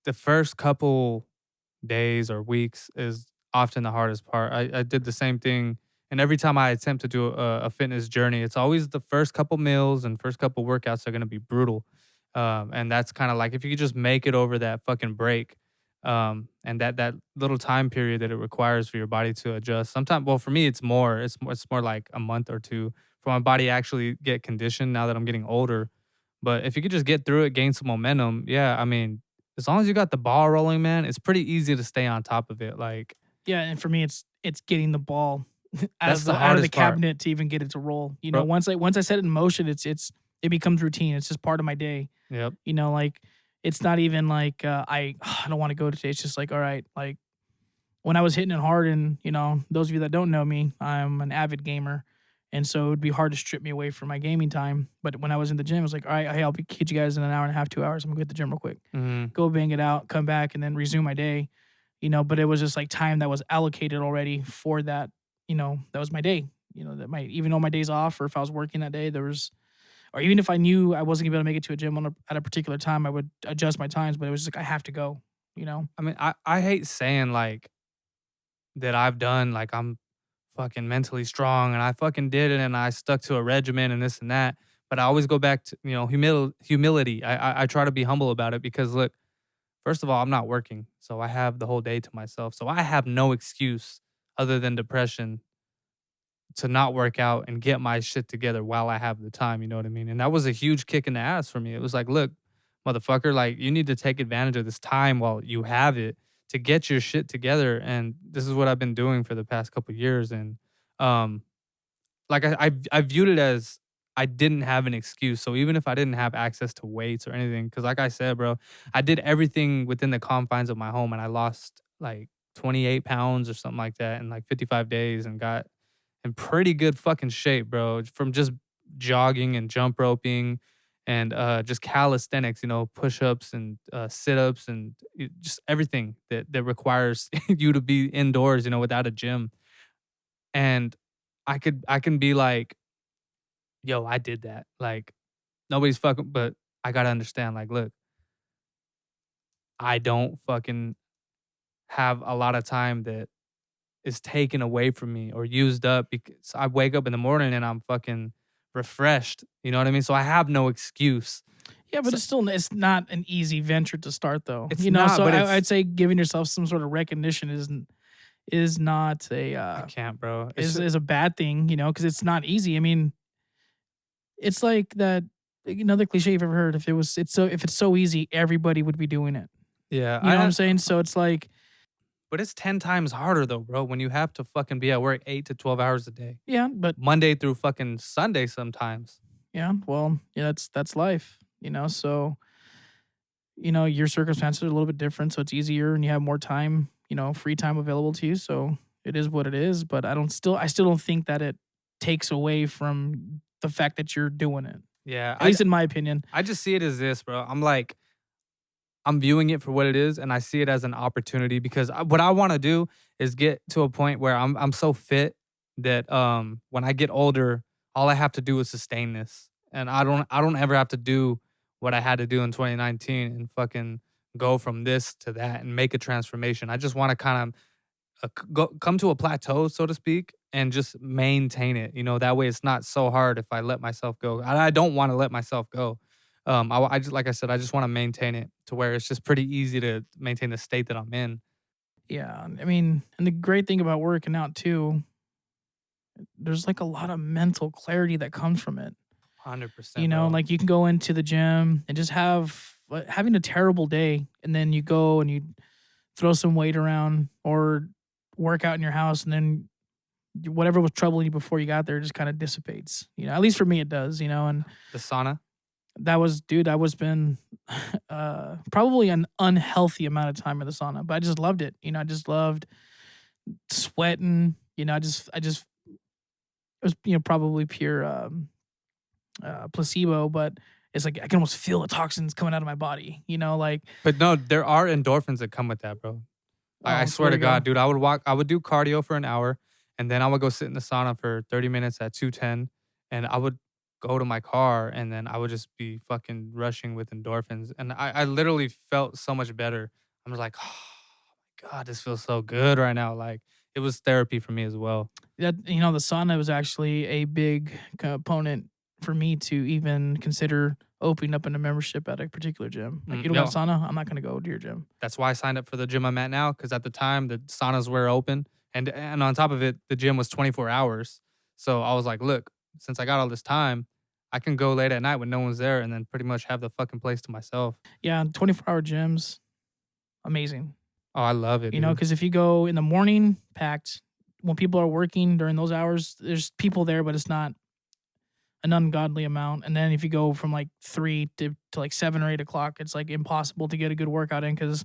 the first couple days or weeks is often the hardest part. I did the same thing. And every time I attempt to do a fitness journey, it's always the first couple meals and first couple workouts are going to be brutal. And that's kind of like if you could just make it over that fucking break, and that little time period that it requires for your body to adjust. Sometimes, well, for me, it's more like a month or two for my body to actually get conditioned now that I'm getting older. But if you could just get through it, gain some momentum, yeah, I mean, as long as you got the ball rolling, man, it's pretty easy to stay on top of it. Like, Yeah, and for me, it's getting the ball that's the out of the hardest part, cabinet to even get it to roll. You know, bro. once I set it in motion, it becomes routine. It's just part of my day. Yep. You know, like it's not even like I don't want to go today. It's just like, all right, like when I was hitting it hard, and those of you that don't know me, I'm an avid gamer, and so it would be hard to strip me away from my gaming time. But when I was in the gym, it was like, all right, hey, I'll catch you guys in an hour and a half, 2 hours. I'm gonna hit the gym real quick, Hmm. go bang it out, come back, and then resume my day. But it was just like time that was allocated already for that. That was my day. That might even though my days off, or if I was working that day, there was, or even if I knew I wasn't gonna be able to make it to a gym at a particular time, I would adjust my times. But it was just like I have to go. You know. I mean, I hate saying like that I've done, like I'm fucking mentally strong and I fucking did it and I stuck to a regimen and this and that. But I always go back to, humility. I try to be humble about it because look, first of all, I'm not working. So I have the whole day to myself. So I have no excuse other than depression to not work out and get my shit together while I have the time. You know what I mean? And that was a huge kick in the ass for me. It was like, look, motherfucker, like you need to take advantage of this time while you have it to get your shit together. And this is what I've been doing for the past couple years. And um, like I viewed it as I didn't have an excuse. So even if I didn't have access to weights or anything, because like I said, bro, I did everything within the confines of my home, and I lost like 28 pounds or something like that in like 55 days, and got in pretty good fucking shape, bro, from just jogging and jump roping and just calisthenics, push-ups and sit-ups and just everything that requires you to be indoors, without a gym. And I can be like, yo, I did that. Like nobody's fucking, but I gotta understand, like, look, I don't fucking have a lot of time that is taken away from me or used up because I wake up in the morning and I'm fucking refreshed. You know what I mean? So I have no excuse. Yeah, but So it's not an easy venture to start though. it's not, So but I'd say giving yourself some sort of recognition is not a I can't, bro. is a bad thing. Because it's not easy. I mean, it's like that another cliche you've ever heard. If it's so easy, everybody would be doing it. Yeah, You know what I'm saying? So it's like, but it's 10 times harder though, bro, when you have to fucking be at work 8 to 12 hours a day, yeah, but Monday through fucking Sunday sometimes. yeah, well, yeah, that's life. So your circumstances are a little bit different, so it's easier and you have more time, free time available to you. So it is what it is. But I still don't think that it takes away from the fact that you're doing it. Yeah, At least in my opinion. I just see it as this, bro. I'm like, I'm viewing it for what it is, and I see it as an opportunity because what I want to do is get to a point where I'm so fit that when I get older, all I have to do is sustain this, and I don't ever have to do what I had to do in 2019 and fucking go from this to that and make a transformation. I just want to kind of come to a plateau, so to speak, and just maintain it. That way it's not so hard if I let myself go. I don't want to let myself go. I just like I said, I just want to maintain it to where it's just pretty easy to maintain the state that I'm in. Yeah, I mean, and the great thing about working out too, there's like a lot of mental clarity that comes from it. 100%, bro. Like you can go into the gym and just having a terrible day, and then you go and you throw some weight around or work out in your house, and then whatever was troubling you before you got there just kind of dissipates. At least for me it does. And The sauna. that was been probably an unhealthy amount of time in the sauna, but I just loved it. I just loved sweating. I just it was probably pure placebo, but it's like I can almost feel the toxins coming out of my body. Like, But no, there are endorphins that come with that, bro. I swear to God, dude, I would do cardio for an hour, and then I would go sit in the sauna for 30 minutes at 210, and I would go to my car, and then I would just be fucking rushing with endorphins. And I literally felt so much better. I'm just like, oh my God, this feels so good right now. Like, it was therapy for me as well. that the sauna was actually a big component for me to even consider opening up in a membership at a particular gym. Like, you don't got a sauna, I'm not gonna go to your gym. That's why I signed up for the gym I'm at now, because at the time the saunas were open, and on top of it, the gym was 24 hours. So I was like, look, since I got all this time, I can go late at night when no one's there and then pretty much have the fucking place to myself. Yeah, 24-hour gyms, amazing. Oh, I love it, You know, dude. because if you go in the morning, packed. When people are working during those hours, there's people there, but it's not an ungodly amount. And then if you go from like 3 to like 7 or 8 o'clock, it's like impossible to get a good workout in because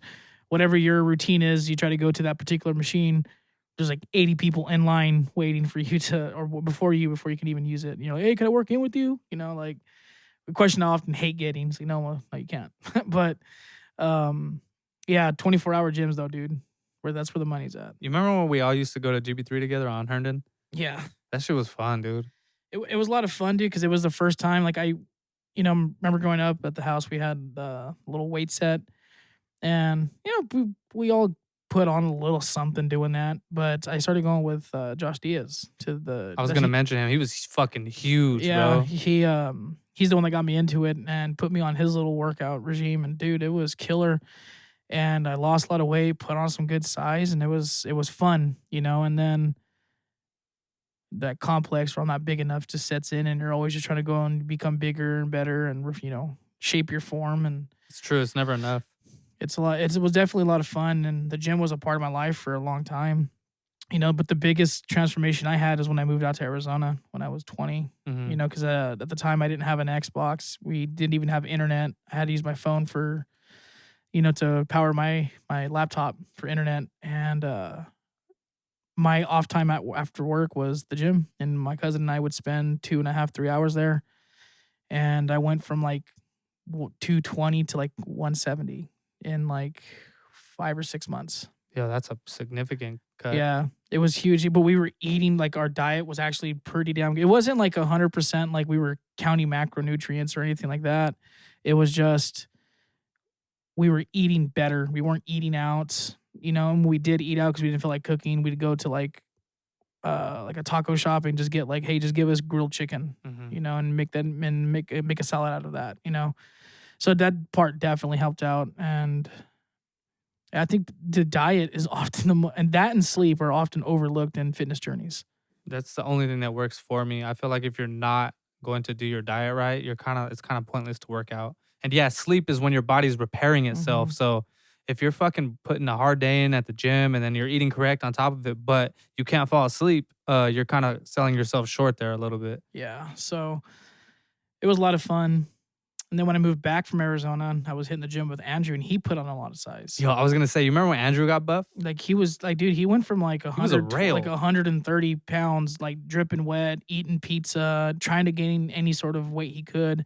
whatever your routine is, you try to go to that particular machine. There's like 80 people in line waiting for you to, or before you can even use it. You know, hey, can I work in with you? You know, like a question I often hate getting. So, well, no, you can't. But yeah, 24-hour gyms though, dude. That's where the money's at. You remember when we all used to go to GB3 together on Herndon? Yeah. That shit was fun, dude. It was a lot of fun, dude, because it was the first time. Like remember growing up at the house, we had a little weight set, and we all put on a little something doing that. But I started going with Josh Diaz to the. I was gonna mention him. He was fucking huge, bro. He's the one that got me into it and put me on his little workout regime, and dude, it was killer. And I lost a lot of weight, put on some good size, and it was fun, and then that complex where I'm not big enough just sets in, and you're always just trying to go and become bigger and better and shape your form. And It's true. It's never enough. it's a lot. It was definitely a lot of fun, and the gym was a part of my life for a long time. But the biggest transformation I had is when I moved out to Arizona when I was 20. Mhm. Because at the time I didn't have an Xbox. We didn't even have internet. I had to use my phone for to power my laptop for internet. And my off time after work was the gym. And my cousin and I would spend 2.5, 3 hours there. And I went from like 220 to like 170 in like 5 or 6 months. Yeah, that's a significant cut. Yeah, it was huge. But we were eating, like, our diet was actually pretty damn good. It wasn't like 100% like we were counting macronutrients or anything like that. It was just we were eating better. We weren't eating out, and we did eat out because we didn't feel like cooking. We'd go to like a taco shop and just get like, hey, just give us grilled chicken, Mhm. and make a salad out of that, So that part definitely helped out. And I think the diet is often and that and sleep are often overlooked in fitness journeys. That's the only thing that works for me. I feel like if you're not going to do your diet right, it's kind of pointless to work out. And yeah, sleep is when your body's repairing itself. Mhm. So if you're fucking putting a hard day in at the gym and then you're eating correct on top of it, but you can't fall asleep, you're kind of selling yourself short there a little bit. Yeah. So it was a lot of fun. And then when I moved back from Arizona, I was hitting the gym with Andrew, and he put on a lot of size. Yo, I was gonna say, you remember when Andrew got buff? Like, he was like, dude, he went from like was a 100 rail. like 130 pounds, like dripping wet, eating pizza, trying to gain any sort of weight he could.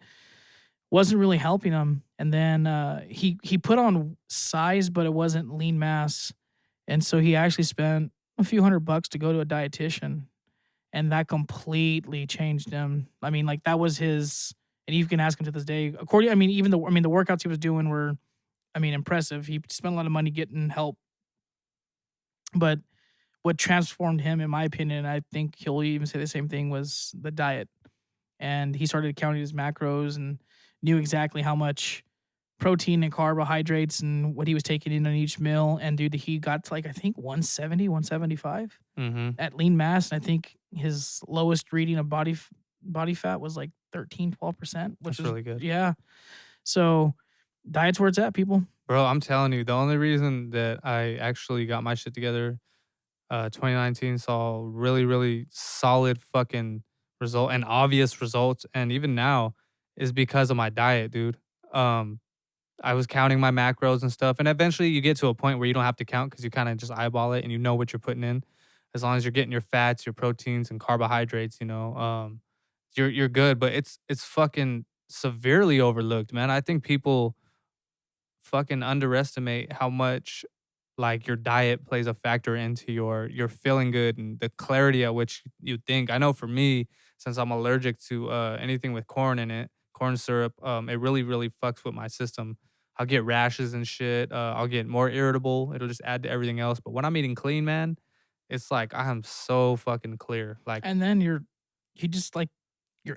Wasn't really helping him. And then he put on size, but it wasn't lean mass. And so he actually spent a few $100 to go to a dietitian, and that completely changed him. I mean, like, that was his. And you can ask him to this day. The workouts he was doing were, impressive. He spent a lot of money getting help. But what transformed him, in my opinion, I think he'll even say the same thing, was the diet. And he started counting his macros and knew exactly how much protein and carbohydrates and what he was taking in on each meal. And dude, he got to like, I think 170, 175 Mm-hmm. at lean mass. And I think his lowest reading of body fat was like 13, 12%, which That's is really good. Yeah. So diet's where it's at, people. Bro, I'm telling you, the only reason that I actually got my shit together, 2019 saw really, really solid fucking result and obvious results, and even now is because of my diet, dude. I was counting my macros and stuff, and eventually you get to a point where you don't have to count because you kind of just eyeball it and you know what you're putting in. As long as you're getting your fats, your proteins, and carbohydrates, you're good. But it's fucking severely overlooked, man. I think people fucking underestimate how much like your diet plays a factor into your feeling good and the clarity at which you think. I know for me, since I'm allergic to anything with corn in it, corn syrup, it really, really fucks with my system. I'll get rashes and shit. I'll get more irritable. It'll just add to everything else. But when I'm eating clean, man, it's like I am so fucking clear. Like And then you're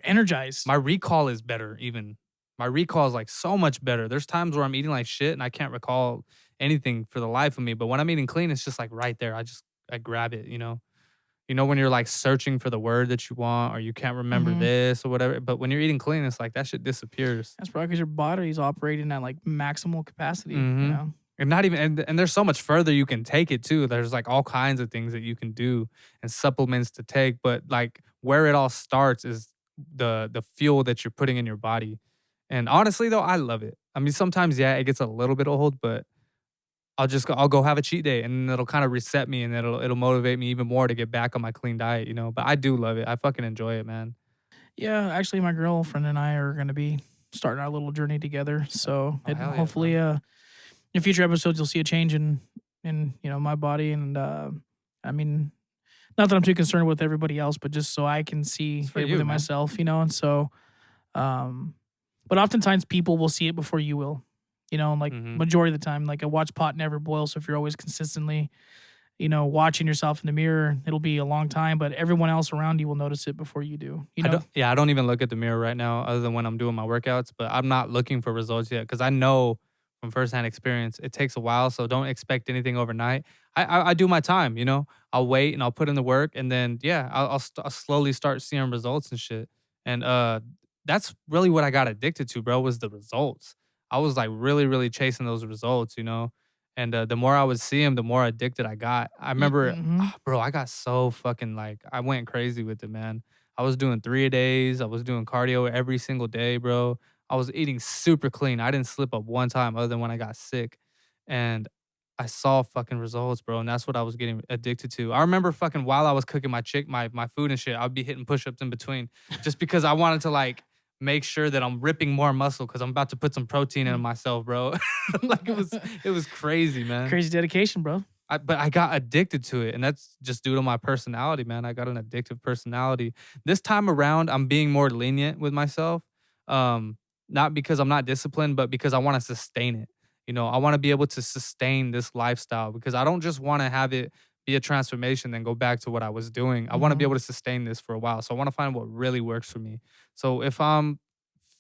energized. my recall is better even. My recall is like so much better. There's times where I'm eating like shit and I can't recall anything for the life of me. But when I'm eating clean, it's just like right there. I grab it, You know, when you're like searching for the word that you want or you can't remember Mhm. this or whatever. But when you're eating clean, it's like that shit disappears. That's probably because your body's operating at like maximal capacity, you Mm-hmm. know? And not even and there's so much further you can take it too. There's like all kinds of things that you can do and supplements to take. But like where it all starts is the fuel that you're putting in your body. And honestly though, I love it. I mean, sometimes yeah, it gets a little bit old, but I'll go have a cheat day and it'll kind of reset me and it'll motivate me even more to get back on my clean diet, you know. But I do love it. I fucking enjoy it, man. Yeah, actually, my girlfriend and I are going to be starting our little journey together. So, Oh and hell yeah, hopefully, bro. in future episodes, you'll see a change in my body. And I mean, not that I'm too concerned with everybody else, but just so I can It's see for it you, within man. myself, And so, um, but oftentimes people will see it before you will, like Mm-hmm. majority of the time. Like a watch pot never boil. So if you're always consistently, watching yourself in the mirror, it'll be a long time, but everyone else around you will notice it before you do, I don't even look at the mirror right now other than when I'm doing my workouts, but I'm not looking for results yet because I know from firsthand experience it takes a while, so don't expect anything overnight. I do my time, you know. I'll wait and I'll put in the work, and then yeah, I'll slowly start seeing results and shit. And that's really what I got addicted to, bro. Was the results. I was like really chasing those results, you know. And the more I would see them, the more addicted I got. I remember, Mm-hmm. bro, I got so fucking like I went crazy with it, man. I was doing 3 a days. I was doing cardio every single day, bro. I was eating super clean. I didn't slip up one time other than when I got sick. And I saw fucking results, bro. And that's what I was getting addicted to. I remember fucking while I was cooking my food and shit, I'd be hitting push-ups in between just because I wanted to like make sure that I'm ripping more muscle because I'm about to put some protein in myself, bro. Like it was crazy, man. Crazy dedication, bro. But I got addicted to it, and that's just due to my personality, man. I got an addictive personality. This time around, I'm being more lenient with myself. Not because I'm not disciplined, but because I want to sustain it. You know, I want to be able to sustain this lifestyle because I don't just want to have it be a transformation then go back to what I was doing. I want to be Mhm. able to sustain this for a while. So I want to find what really works for me. So if I'm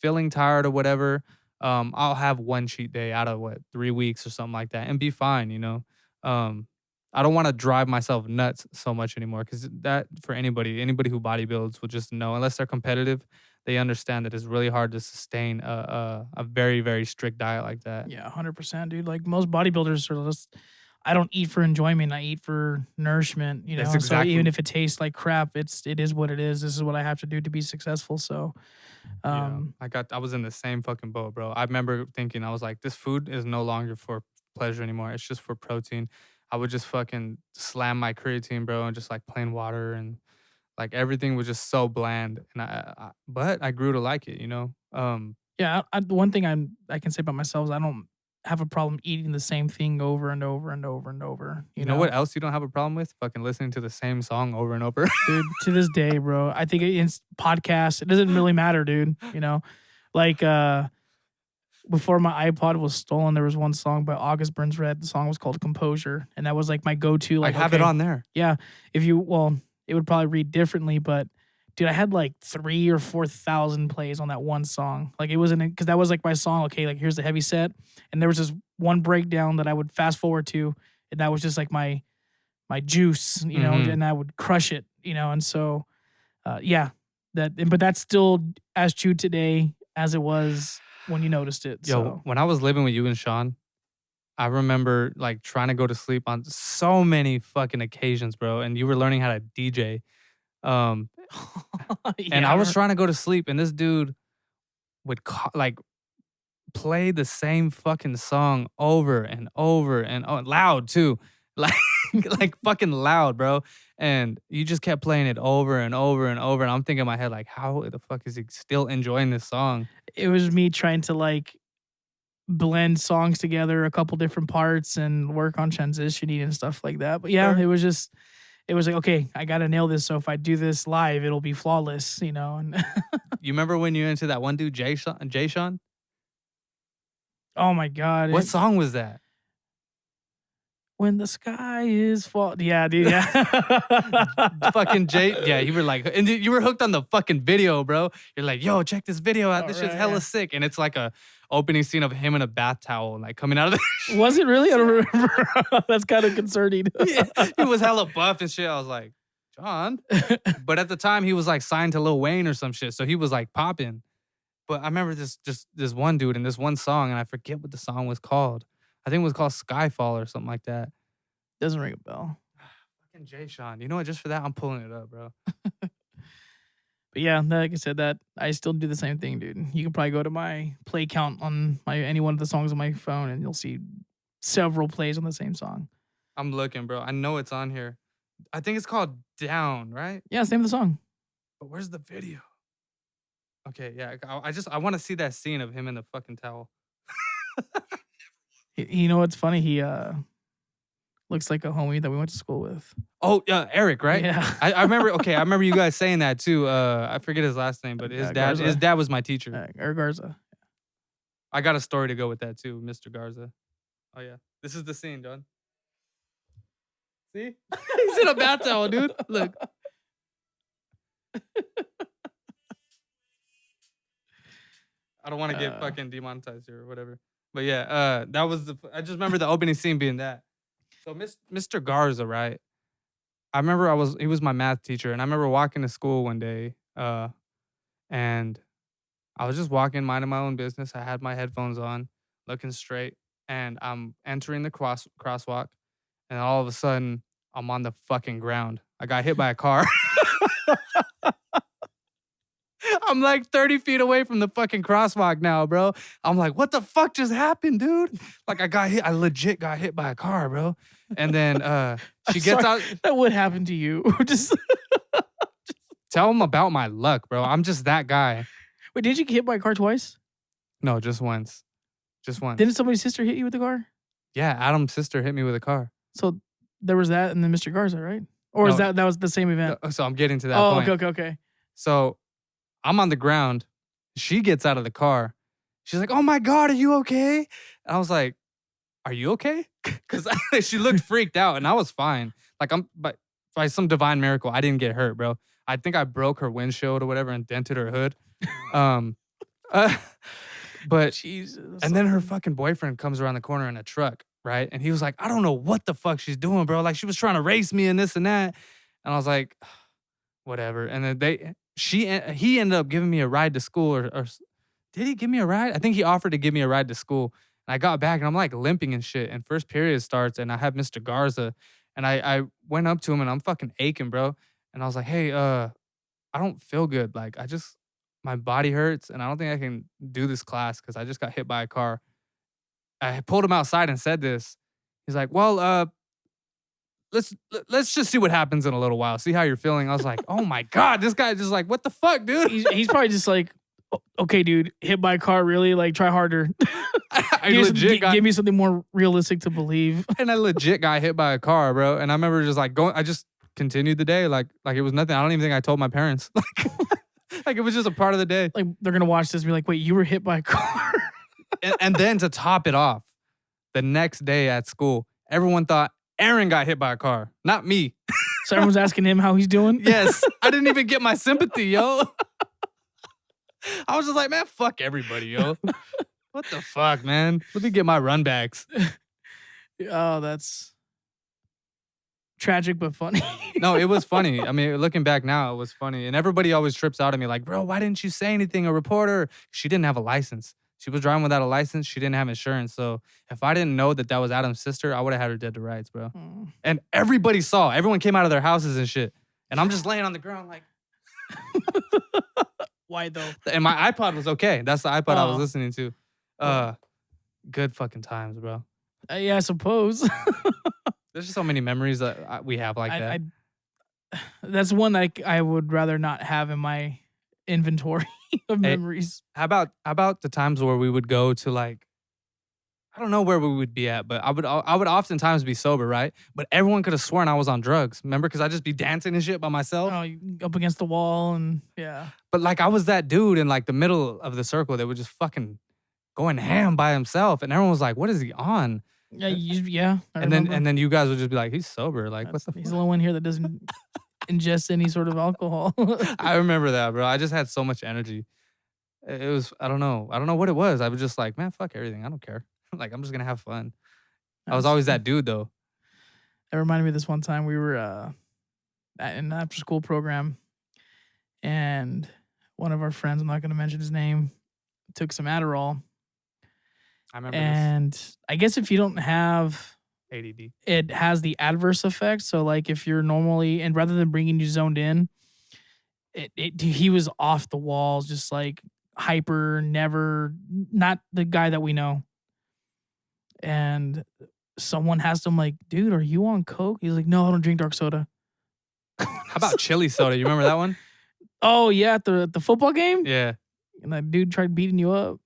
feeling tired or whatever, I'll have one cheat day out of what 3 weeks or something like that and be fine, you know. Um, I don't want to drive myself nuts so much anymore because that for anybody who bodybuilds will just know unless they're competitive, they understand that it's really hard to sustain a very strict diet like that. Yeah, 100%, dude. Like most bodybuilders are just, I don't eat for enjoyment. I eat for nourishment, That's And so even exactly if it tastes like crap, it is what it is. This is what I have to do to be successful. So, yeah. um, I was in the same fucking boat, bro. I remember thinking I was like, this food is no longer for pleasure anymore. It's just for protein. I would just fucking slam my creatine, bro, and just like plain water and like everything was just so bland. And but I grew to like it, you know. yeah, the one thing I can say about myself is I don't have a problem eating the same thing over and over and over and over. You know what else you don't have a problem with? Fucking listening to the same song over and over. Dude, to this day, bro. I think it's podcasts. It doesn't really matter, dude. Like before my iPod was stolen, there was one song by August Burns Red. The song was called Composure, and that was like my go-to. I Like, have it okay, on there. yeah, it would probably read differently, but dude, I had like 3 or 4 thousand plays on that one song. Like it wasn't because that was like my song. Okay, like here's the heavy set, and there was this one breakdown that I would fast forward to, and that was just like my juice, Mhm. and I would crush it, and so yeah, but that's still as true today as it was when you noticed it. Yo, So when I was living with you and Sean, I remember like trying to go to sleep on so many fucking occasions, bro. And you were learning how to DJ. Um, and yeah, I was trying to go to sleep, and this dude would like play the same fucking song over and over and loud too, like like fucking loud, bro. And you just kept playing it over and over and over. And I'm thinking in my head, like, how the fuck is he still enjoying this song? it was me trying to like blend songs together, a couple different parts, and work on transitioning and stuff like that. But yeah, Sure. it was like, okay, I gotta nail this. So if I do this live, it'll be flawless, And You remember when you into that one dude, Jay Sean? oh my god, What song was that? when the sky is fall, yeah, dude, yeah. Fucking Jay, yeah, you were like, and you were hooked on the fucking video, bro. You're like, yo, check this video out. All This shit's right, hella yeah. sick. And it's like a opening scene of him in a bath towel, like coming out of the Was it really? I don't remember. That's kind of concerning. yeah, he was hella buff and shit. I was like, John. But at the time, he was like signed to Lil Wayne or some shit. So he was like popping. But I remember this one dude in this one song, and I forget what the song was called. I think it was called Skyfall or something like that. Doesn't ring a bell. Fucking Jay Sean. You know what? Just for that, I'm pulling it up, bro. But yeah, like I said, that I still do the same thing, dude. You can probably go to my play count on any one of the songs on my phone, and you'll see several plays on the same song. I'm looking, bro. I know it's on here. I think it's called Down, right? Yeah, same with the song. But where's the video? Okay, yeah. I want to see that scene of him in the fucking towel. You know what's funny? He looks like a homie that we went to school with. Oh, yeah, Eric, right? Yeah. I remember. Okay, I remember you guys saying that too. I forget his last name, but his dad was my teacher. Eric Garza. I got a story to go with that too, Mr. Garza. Oh yeah, this is the scene, John. See, he's in a bath towel, dude. Look. I don't want to get fucking demonetized here or whatever. But yeah, that was I just remember the opening scene being that. So Mr. Garza, right? I remember he was my math teacher, and I remember walking to school one day, and I was just walking, minding my own business. I had my headphones on, looking straight, and I'm entering the crosswalk, and all of a sudden, I'm on the fucking ground. I got hit by a car. I'm like 30 feet away from the fucking crosswalk now, bro. I'm like, what the fuck just happened, dude? Like, I legit got hit by a car, bro. And then she gets out. That would happen to you. Just tell them about my luck, bro. I'm just that guy. Wait, did you get hit by a car twice? No, just once. Just once. Didn't somebody's sister hit you with a car? Yeah, Adam's sister hit me with a car. So there was that and then Mr. Garza, right? Or is that was the same event? So I'm getting to that point. Okay. So I'm on the ground. She gets out of the car. She's like, oh my God, are you okay? And I was like, are you okay? Because she looked freaked out and I was fine. Like, but by some divine miracle, I didn't get hurt, bro. I think I broke her windshield or whatever and dented her hood. But Jesus. And then her fucking boyfriend comes around the corner in a truck, right? And he was like, I don't know what the fuck she's doing, bro. Like, she was trying to race me and this and that. And I was like, whatever. And then he ended up giving me a ride to school, or did he give me a ride? I think he offered to give me a ride to school. And I got back and I'm like limping and shit. And first period starts and I have Mr. Garza. And I went up to him and I'm fucking aching, bro. And I was like, hey, I don't feel good. Like, my body hurts and I don't think I can do this class because I just got hit by a car. I pulled him outside and said this. He's like, well, let's just see what happens in a little while. See how you're feeling. I was like, oh my God, this guy just like, what the fuck, dude? He's probably just like, okay, dude, hit by a car, really? Like, try harder. Give me something more realistic to believe. And I legit got hit by a car, bro. And I remember just like I just continued the day like it was nothing. I don't even think I told my parents. Like it was just a part of the day. Like they're gonna watch this and be like, wait, you were hit by a car? and then to top it off, the next day at school, everyone thought Aaron got hit by a car, not me. So everyone's asking him how he's doing? Yes. I didn't even get my sympathy, yo. I was just like, man, fuck everybody, yo. What the fuck, man? Let me get my runbacks. Oh, that's tragic but funny. No, it was funny. I mean, looking back now, it was funny. And everybody always trips out at me like, bro, why didn't you say anything? A reporter. She didn't have a license. She was driving without a license. She didn't have insurance. So if I didn't know that was Adam's sister, I would have had her dead to rights, bro. And everybody saw. Everyone came out of their houses and shit. And I'm just laying on the ground like. Why though? And my iPod was okay. That's the iPod I was listening to. Good fucking times, bro. Yeah, I suppose. There's just so many memories that we have like that. That's one that I would rather not have in my inventory of memories. How about the times where we would go to like, I don't know where we would be at, but I would oftentimes be sober, right? But everyone could have sworn I was on drugs. Remember? Because I'd just be dancing and shit by myself. Oh, up against the wall and yeah. But like I was that dude in like the middle of the circle that would just fucking going ham by himself, and everyone was like, "What is he on?" Yeah. And then you guys would just be like, "He's sober." Like, what the? He's the only one here that doesn't ingest any sort of alcohol. I remember that, bro. I just had so much energy. It was I don't know what it was. I was just like, man, fuck everything. I don't care. Like I'm just gonna have fun. I was always that dude though. It reminded me of this one time we were an after school program, and one of our friends, I'm not going to mention his name, took some Adderall. I remember And I guess if you don't have this. ADD. it has the adverse effect. So like if you're normally, and rather than bringing you zoned in, he was off the walls, just like hyper, never, not the guy that we know. And someone asked him like, dude, are you on coke? He's like, no, I don't drink dark soda. How about chili soda? You remember that one? Oh yeah, at the football game? Yeah. And that dude tried beating you up.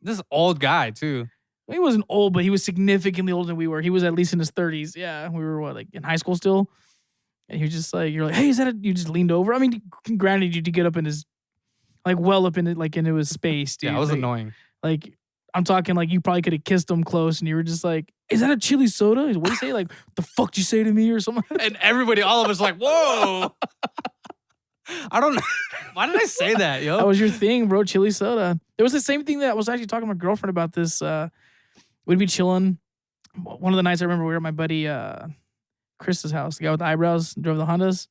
This old guy too. He wasn't old, but he was significantly older than we were. He was at least in his 30s. Yeah, we were like in high school still. And he was just like, you're like, hey, is that you just leaned over? I mean, granted, you did get up in his, like well up in it, like into his space, dude. Yeah, it was like, annoying. Like, I'm talking like you probably could have kissed him close and you were just like, is that a chili soda? What do you say? Like, the fuck did you say to me or something? And everybody, all of us like, whoa. I don't know. Why did I say that, yo? That was your thing, bro, chili soda. It was the same thing that I was actually talking to my girlfriend about this. We'd be chilling. One of the nights I remember we were at my buddy Chris's house, the guy with the eyebrows, drove the Hondas.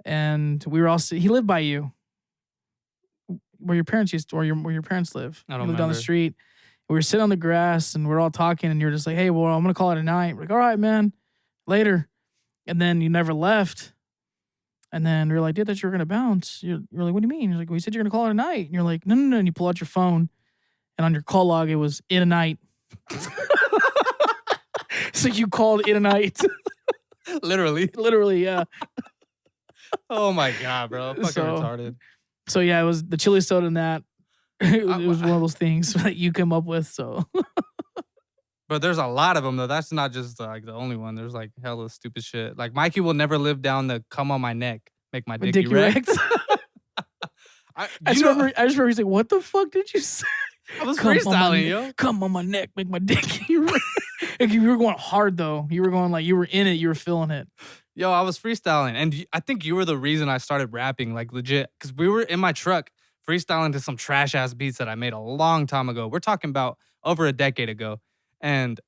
And we were all, he lived by you. Where your parents used to, where your parents live. I don't He lived down the remember. street. We were sitting on the grass and we're all talking and you're just like, hey, well, I'm going to call it a night. We're like, all right, man, later. And then you never left. And then we were like, dude, that you were going to bounce. You're like, what do you mean? You're like, well, you said you're going to call it a night. And you're like, no, no, no. And you pull out your phone and on your call log, it was in a night. So you called in a night. Literally. Literally, yeah. Oh my God, bro. Fucking retarded. So yeah, it was the chili soda and that. It was one of those things that you came up with. So, but there's a lot of them though. That's not just like the only one. There's like hella stupid shit. Like Mikey will never live down the "come on my neck, make my dick erect." I just remember he's like, "What the fuck did you say?" I was freestyling, yo. Come on my neck, make my dick erect. Like, you were going hard though. You were going like you were in it. You were feeling it. Yo, I was freestyling, and I think you were the reason I started rapping, like legit, because we were in my truck freestyling to some trash ass beats that I made a long time ago. We're talking about over a decade ago, and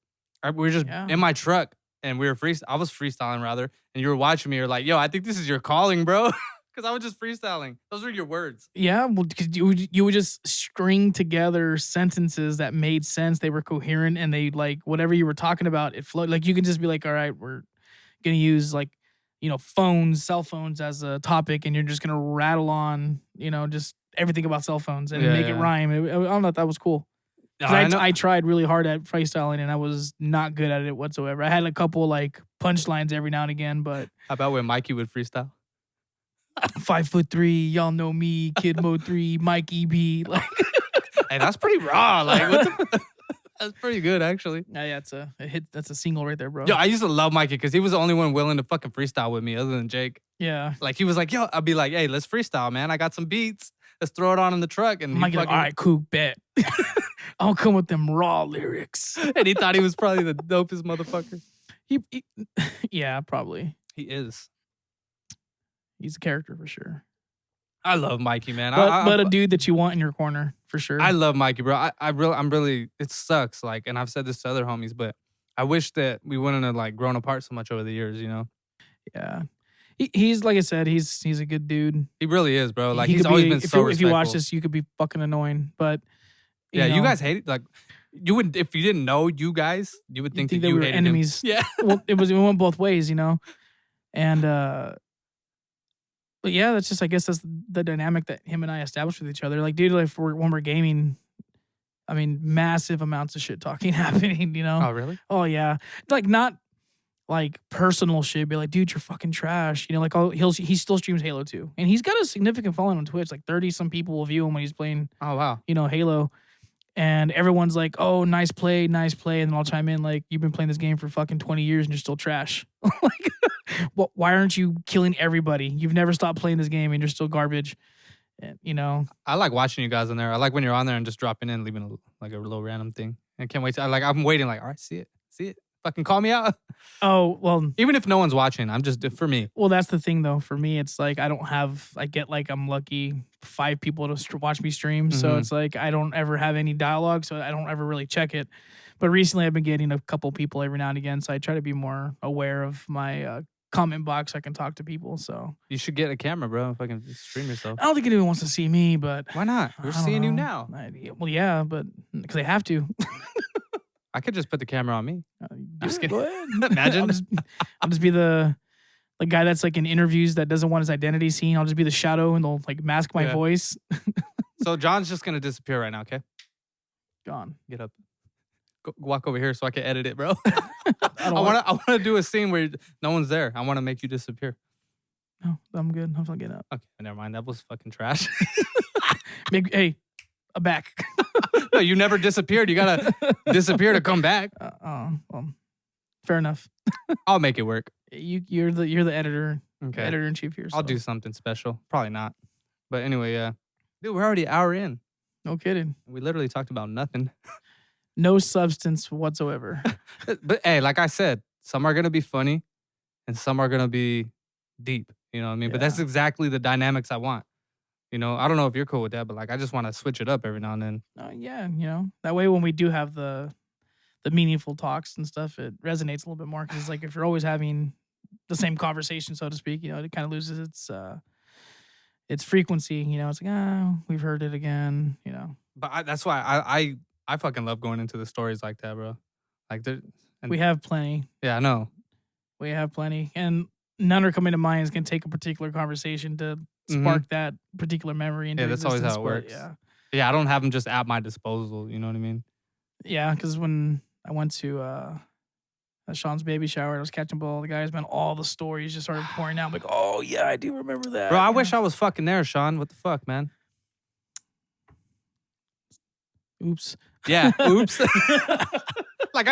we were just in my truck, and we were I was freestyling rather, and you were watching me. You're like, "Yo, I think this is your calling, bro," because I was just freestyling. Those were your words. Yeah, well, because you would just string together sentences that made sense. They were coherent, and they like whatever you were talking about. It flowed. Like you could just be like, "All right, we're gonna use like." Cell phones as a topic, and you're just gonna rattle on, just everything about cell phones and make it rhyme. I don't know if that was cool. I tried really hard at freestyling, and I was not good at it whatsoever. I had a couple like punchlines every now and again, but how about when Mikey would freestyle? 5'3", y'all know me, Kid Mode 3, Mike EB. Like, hey, that's pretty raw. Like, what the that's pretty good, actually. Yeah, it's a hit. That's a single right there, bro. Yo, I used to love Mikey because he was the only one willing to fucking freestyle with me other than Jake. Yeah. Like, he was like, yo, I'd be like, hey, let's freestyle, man. I got some beats. Let's throw it on in the truck. And Mikey's like, all right, cool, bet. I'll come with them raw lyrics. And he thought he was probably the dopest motherfucker. Yeah, probably. He is. He's a character for sure. I love Mikey, man. But a dude that you want in your corner for sure. I love Mikey, bro. I'm really. It sucks, like, and I've said this to other homies, but I wish that we wouldn't have like grown apart so much over the years, Yeah, he's like I said, he's a good dude. He really is, bro. Like he's always been so respectful. If you watch this, you could be fucking annoying, but you guys hate it. Like you would, if you didn't know you guys, you would think that we were enemies. Him. Yeah, well, it went both ways, and. But yeah, that's just, I guess that's the dynamic that him and I established with each other. Like, dude, like when we're gaming, I mean, massive amounts of shit talking happening, Oh, really? Oh, yeah. Like, not like personal shit, be like, dude, you're fucking trash. Like, he still streams Halo 2. And he's got a significant following on Twitch. Like, 30-some people will view him when he's playing, oh, wow, Halo. And everyone's like, oh, nice play. And then I'll chime in like, you've been playing this game for fucking 20 years and you're still trash. Like, well, why aren't you killing everybody? You've never stopped playing this game and you're still garbage. And, I like watching you guys in there. I like when you're on there and just dropping in, leaving a little random thing. I can't wait to, I'm waiting like, all right, see it. Fucking call me out. Oh, well. Even if no one's watching, I'm just, for me. Well, that's the thing though. For me, it's like, I get like, I'm lucky 5 people to watch me stream. Mm-hmm. So it's like, I don't ever have any dialogue. So I don't ever really check it. But recently I've been getting a couple people every now and again. So I try to be more aware of my comment box. I can talk to people. So You should get a camera, bro. If I can stream yourself. I don't think anyone wants to see me, but Why not? We're I don't seeing you know. now. Well, yeah, but because they have to. I could just put the camera on me. Just go ahead. Imagine. I'll just be the guy that's like in interviews that doesn't want his identity seen. I'll just be the shadow and they'll like mask my voice. So John's just gonna disappear right now. Okay, Gone. get up. Go, walk over here so I can edit it, bro. I I want to do a scene where no one's there. I want to make you disappear. No, I'm good. I'm fucking up. Okay, never mind. That was fucking trash. Hey, I'm back. No, you never disappeared. You gotta disappear to come back. Well, fair enough. I'll make it work. You're the editor. Okay. Editor in chief here. I'll do something special. Probably not. But anyway, yeah. Dude, we're already an hour in. No kidding. We literally talked about nothing. No substance whatsoever. But hey, like I said, some are gonna be funny and some are gonna be deep. You know what I mean? But that's exactly the dynamics I want. You know, I don't know if you're cool with that, but like I just want to switch it up every now and then. Yeah, that way when we do have the meaningful talks and stuff, it resonates a little bit more because it's like if you're always having the same conversation, so to speak, it kind of loses its frequency. It's like we've heard it again. But that's why I fucking love going into the stories like that, bro. Like we have plenty. Yeah, I know. We have plenty, and none are coming to mind. Is going to take a particular conversation to spark that particular memory. Into that's always how it works. Yeah, I don't have them just at my disposal. You know what I mean? Yeah, because when I went to Sean's baby shower, I was catching all the guys, man. All the stories just started pouring out. I'm like, oh yeah, I do remember that. Bro, I wish I was fucking there, Sean. What the fuck, man? Oops. Yeah, oops. Like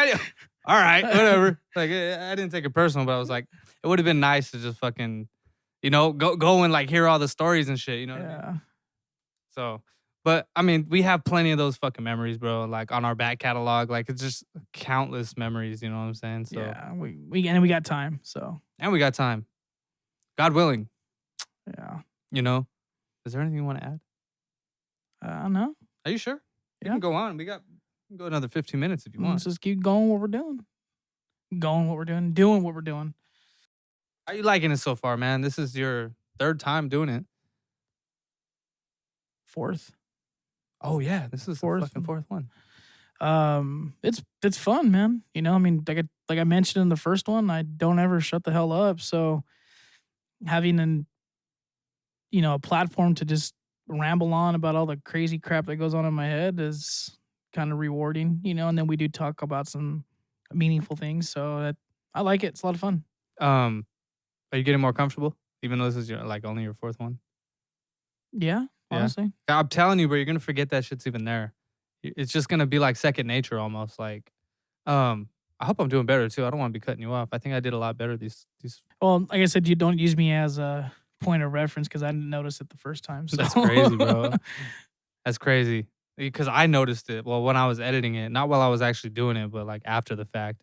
all right, whatever. Like I didn't take it personal, but I was like, it would have been nice to just fucking, go and like hear all the stories and shit. You know what I mean? So, but I mean, we have plenty of those fucking memories, bro. Like on our back catalog, like it's just countless memories. You know what I'm saying? So yeah, we got time. So we got time. God willing. Yeah. Is there anything you want to add? No. Are you sure? You Yeah. can go on. We can go another 15 minutes if you want. Let's just keep going what we're doing. Doing what we're doing. How you liking it so far, man? This is your third time doing it. Fourth. Oh yeah, this is the fucking fourth one. It's fun, man. I mean, like I mentioned in the first one, I don't ever shut the hell up. So having a platform to just ramble on about all the crazy crap that goes on in my head is kind of rewarding, and then we do talk about some meaningful things. So I like it. It's a lot of fun. Are you getting more comfortable? Even though this is only your fourth one? Yeah, honestly. I'm telling you, bro, you're gonna forget that shit's even there. It's just gonna be like second nature almost. Like, I hope I'm doing better too. I don't want to be cutting you off. I think I did a lot better these. Well, like I said, you don't use me as a point of reference because I didn't notice it the first time. So. That's crazy, bro. That's crazy. Because I noticed it. Well, when I was editing it, not while I was actually doing it, but like after the fact,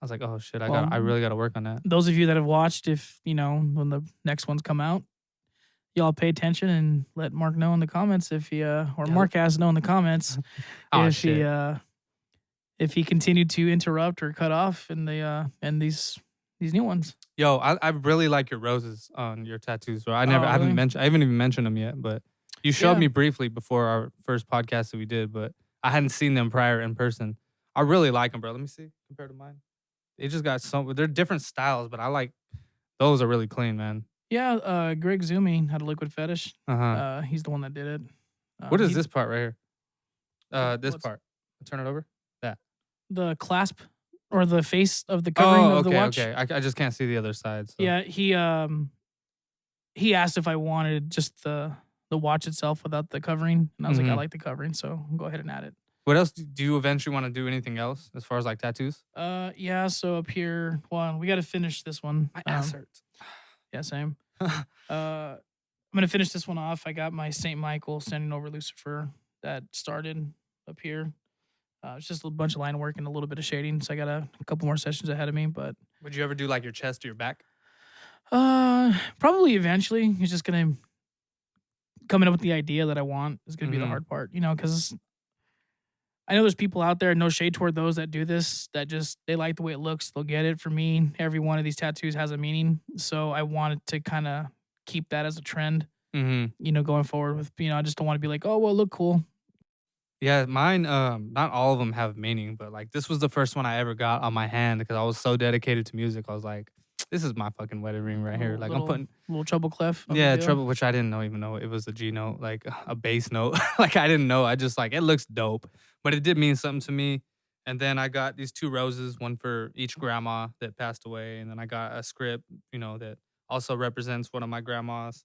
I was like, oh shit, I really got to work on that. Those of you that have watched, if when the next ones come out, y'all pay attention and let Mark know in the comments if he Mark has know in the comments if he continued to interrupt or cut off in the in these new ones. Yo, I really like your roses on your tattoos, bro. I haven't even mentioned them yet, but you showed me briefly before our first podcast that we did, but I hadn't seen them prior in person. I really like them, bro. Let me see compared to mine. They just got they're different styles, but I like those are really clean, man. Yeah, Greg Zumi had a liquid fetish. He's the one that did it. What is this part right here? This part. Turn it over. That. The clasp or the face of the covering of the watch. Okay. I just can't see the other side. So. Yeah, he asked if I wanted just the watch itself without the covering, and I was like, I like the covering, so go ahead and add it. What else do you eventually want to do? Anything else as far as like tattoos? Yeah. So up here, we got to finish this one. My ass hurts. Yeah, same. I'm gonna finish this one off. I got my Saint Michael standing over Lucifer that started up here. It's just a bunch of line work and a little bit of shading, so I got a couple more sessions ahead of me. But would you ever do like your chest or your back? Probably eventually. It's just gonna coming up with the idea that I want is gonna be the hard part, because I know there's people out there, no shade toward those that do this, that just they like the way it looks, they'll get it. For me, every one of these tattoos has a meaning. So I wanted to kind of keep that as a trend, Mhm. going forward with, I just don't want to be like, oh, well, look cool. Yeah, mine, not all of them have meaning, but, like, this was the first one I ever got on my hand because I was so dedicated to music. I was like, "This is my fucking wedding ring right here." Like, I'm Little, putting little treble clef. No big yeah, deal. treble, which I didn't even know it was a G note, like, a bass note. Like, I didn't know. I just, like, it looks dope, but it did mean something to me. And then I got these 2 roses, one for each grandma that passed away, and then I got a script, that also represents one of my grandmas.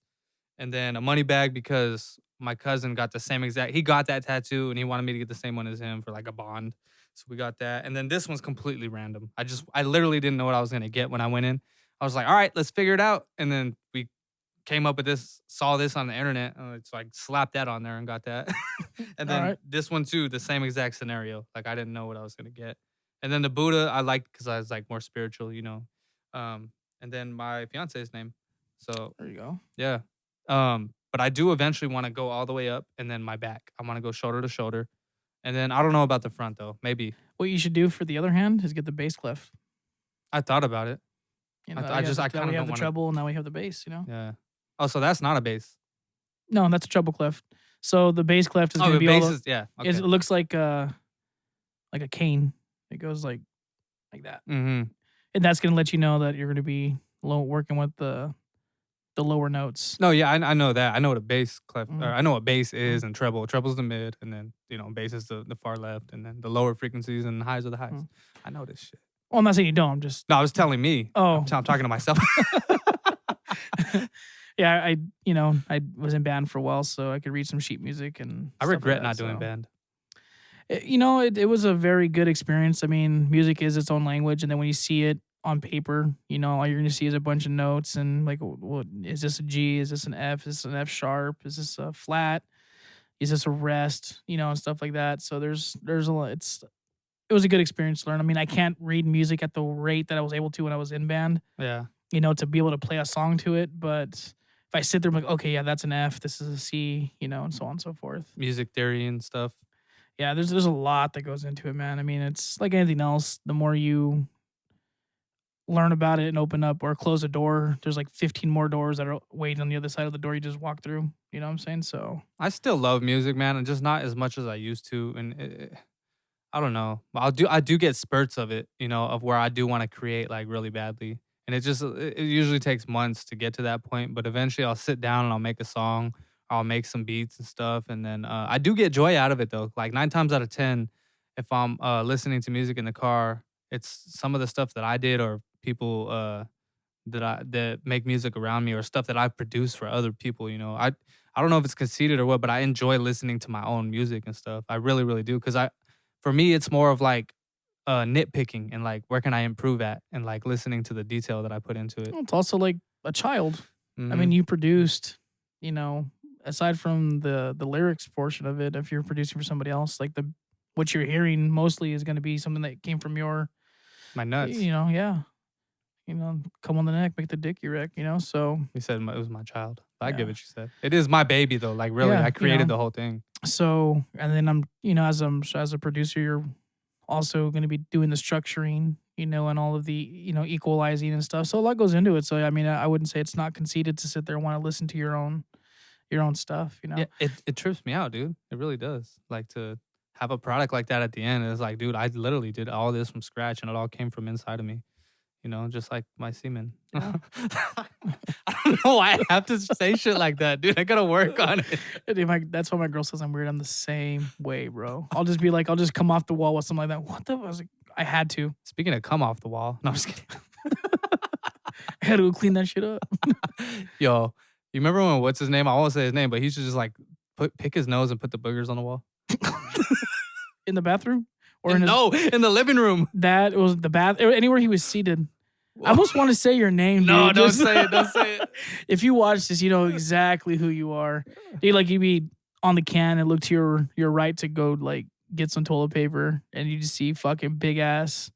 And then a money bag because my cousin got the same exact he got that tattoo and he wanted me to get the same one as him for like a bond. So we got that. And then this one's completely random. I literally didn't know what I was gonna get when I went in. I was like, all right, let's figure it out. And then we came up with this, saw this on the internet, and it's like slapped that on there and got that. And All then right. this one too, the same exact scenario. Like I didn't know what I was gonna get. And then the Buddha I liked because I was like more spiritual. And then my fiance's name. So There you go. yeah. But I do eventually want to go all the way up and then my back. I want to go shoulder to shoulder. And then I don't know about the front though. Maybe. What you should do for the other hand is get the bass clef. I thought about it. You know, I just I that kind we of have don't the want to. treble, and now we have the bass. Yeah. Oh, so that's not a bass. No, that's a treble clef. So the bass clef is Oh, going to the be bass all. is yeah. It Okay. looks like a cane. It goes like that, Mm-hmm. and that's going to let you know that you're going to be working with the lower notes. No, yeah, I know that. I know what a bass clef. Or Mm. I know what bass is and treble. Treble's the mid, and then bass is the far left, and then the lower frequencies and the highs are the highs. Mm. I know this shit. Well, I'm not saying you don't. I'm just No, I was telling me. Oh. I'm talking to myself. yeah. I was in band for a while, so I could read some sheet music and. I stuff like regret that, not doing so. band. It was a very good experience. I mean, music is its own language, and then when you see it on paper, all you're going to see is a bunch of notes and like, what is this a G? Is this an F? Is this an F sharp? Is this a flat? Is this a rest? And stuff like that. So there's a lot. It was a good experience to learn. I mean, I can't read music at the rate that I was able to when I was in band. Yeah. To be able to play a song to it, but if I sit there, I'm like, okay, yeah, that's an F. This is a C. And so on and so forth. Music theory and stuff. Yeah, there's a lot that goes into it, man. I mean, it's like anything else. The more you learn about it and open up or close a door, there's like 15 more doors that are waiting on the other side of the door you just walk through. You know what I'm saying? So I still love music, man, and just not as much as I used to. And I don't know. I do get spurts of it, of where I do want to create like really badly. And it usually takes months to get to that point, but eventually I'll sit down and I'll make a song. I'll make some beats and stuff, and then I do get joy out of it though. Like 9 times out of 10, if I'm listening to music in the car, it's some of the stuff that I did or people that make music around me or stuff that I've produced for other people. I don't know if it's conceited or what, but I enjoy listening to my own music and stuff. I really, really do because for me, it's more of like nitpicking and like where can I improve at and like listening to the detail that I put into it. it's also like a child. I Mhm. mean, you produced, aside from the lyrics portion of it, if you're producing for somebody else, like what you're hearing mostly is going to be something that came from your, My nuts. yeah. Come on the neck, make the dick erect, so. You said it was my child. I Yeah. get what you said. It is my baby though. Like really, Yeah, I created the whole thing. So, and then I'm, as a producer, you're also going to be doing the structuring, and all of the, equalizing and stuff. So a lot goes into it. So, I mean, I wouldn't say it's not conceited to sit there and want to listen to your own stuff, Yeah, it trips me out, dude. It really does. Like to have a product like that at the end, it's like, dude, I literally did all this from scratch and it all came from inside of me. Just like my semen. Yeah. I don't know why I have to say shit like that, dude. I gotta work on it. That's why my girl says I'm weird. I'm the same way, bro. I'll just come off the wall with something like that. What the? I was like, I had to. Speaking of come off the wall. No, I'm just kidding. I had to go clean that shit up. Yo, you remember when what's his name? I won't say his name, but he should just like pick his nose and put the boogers on the wall. In the bathroom? Or in the living room. That was the bath. Anywhere he was seated. I almost want to say your name, No, dude. don't say it. Don't say it. If you watch this, you know exactly who you are. Dude, like you'd be on the can and look to your right to go like get some toilet paper, and you just see fucking big ass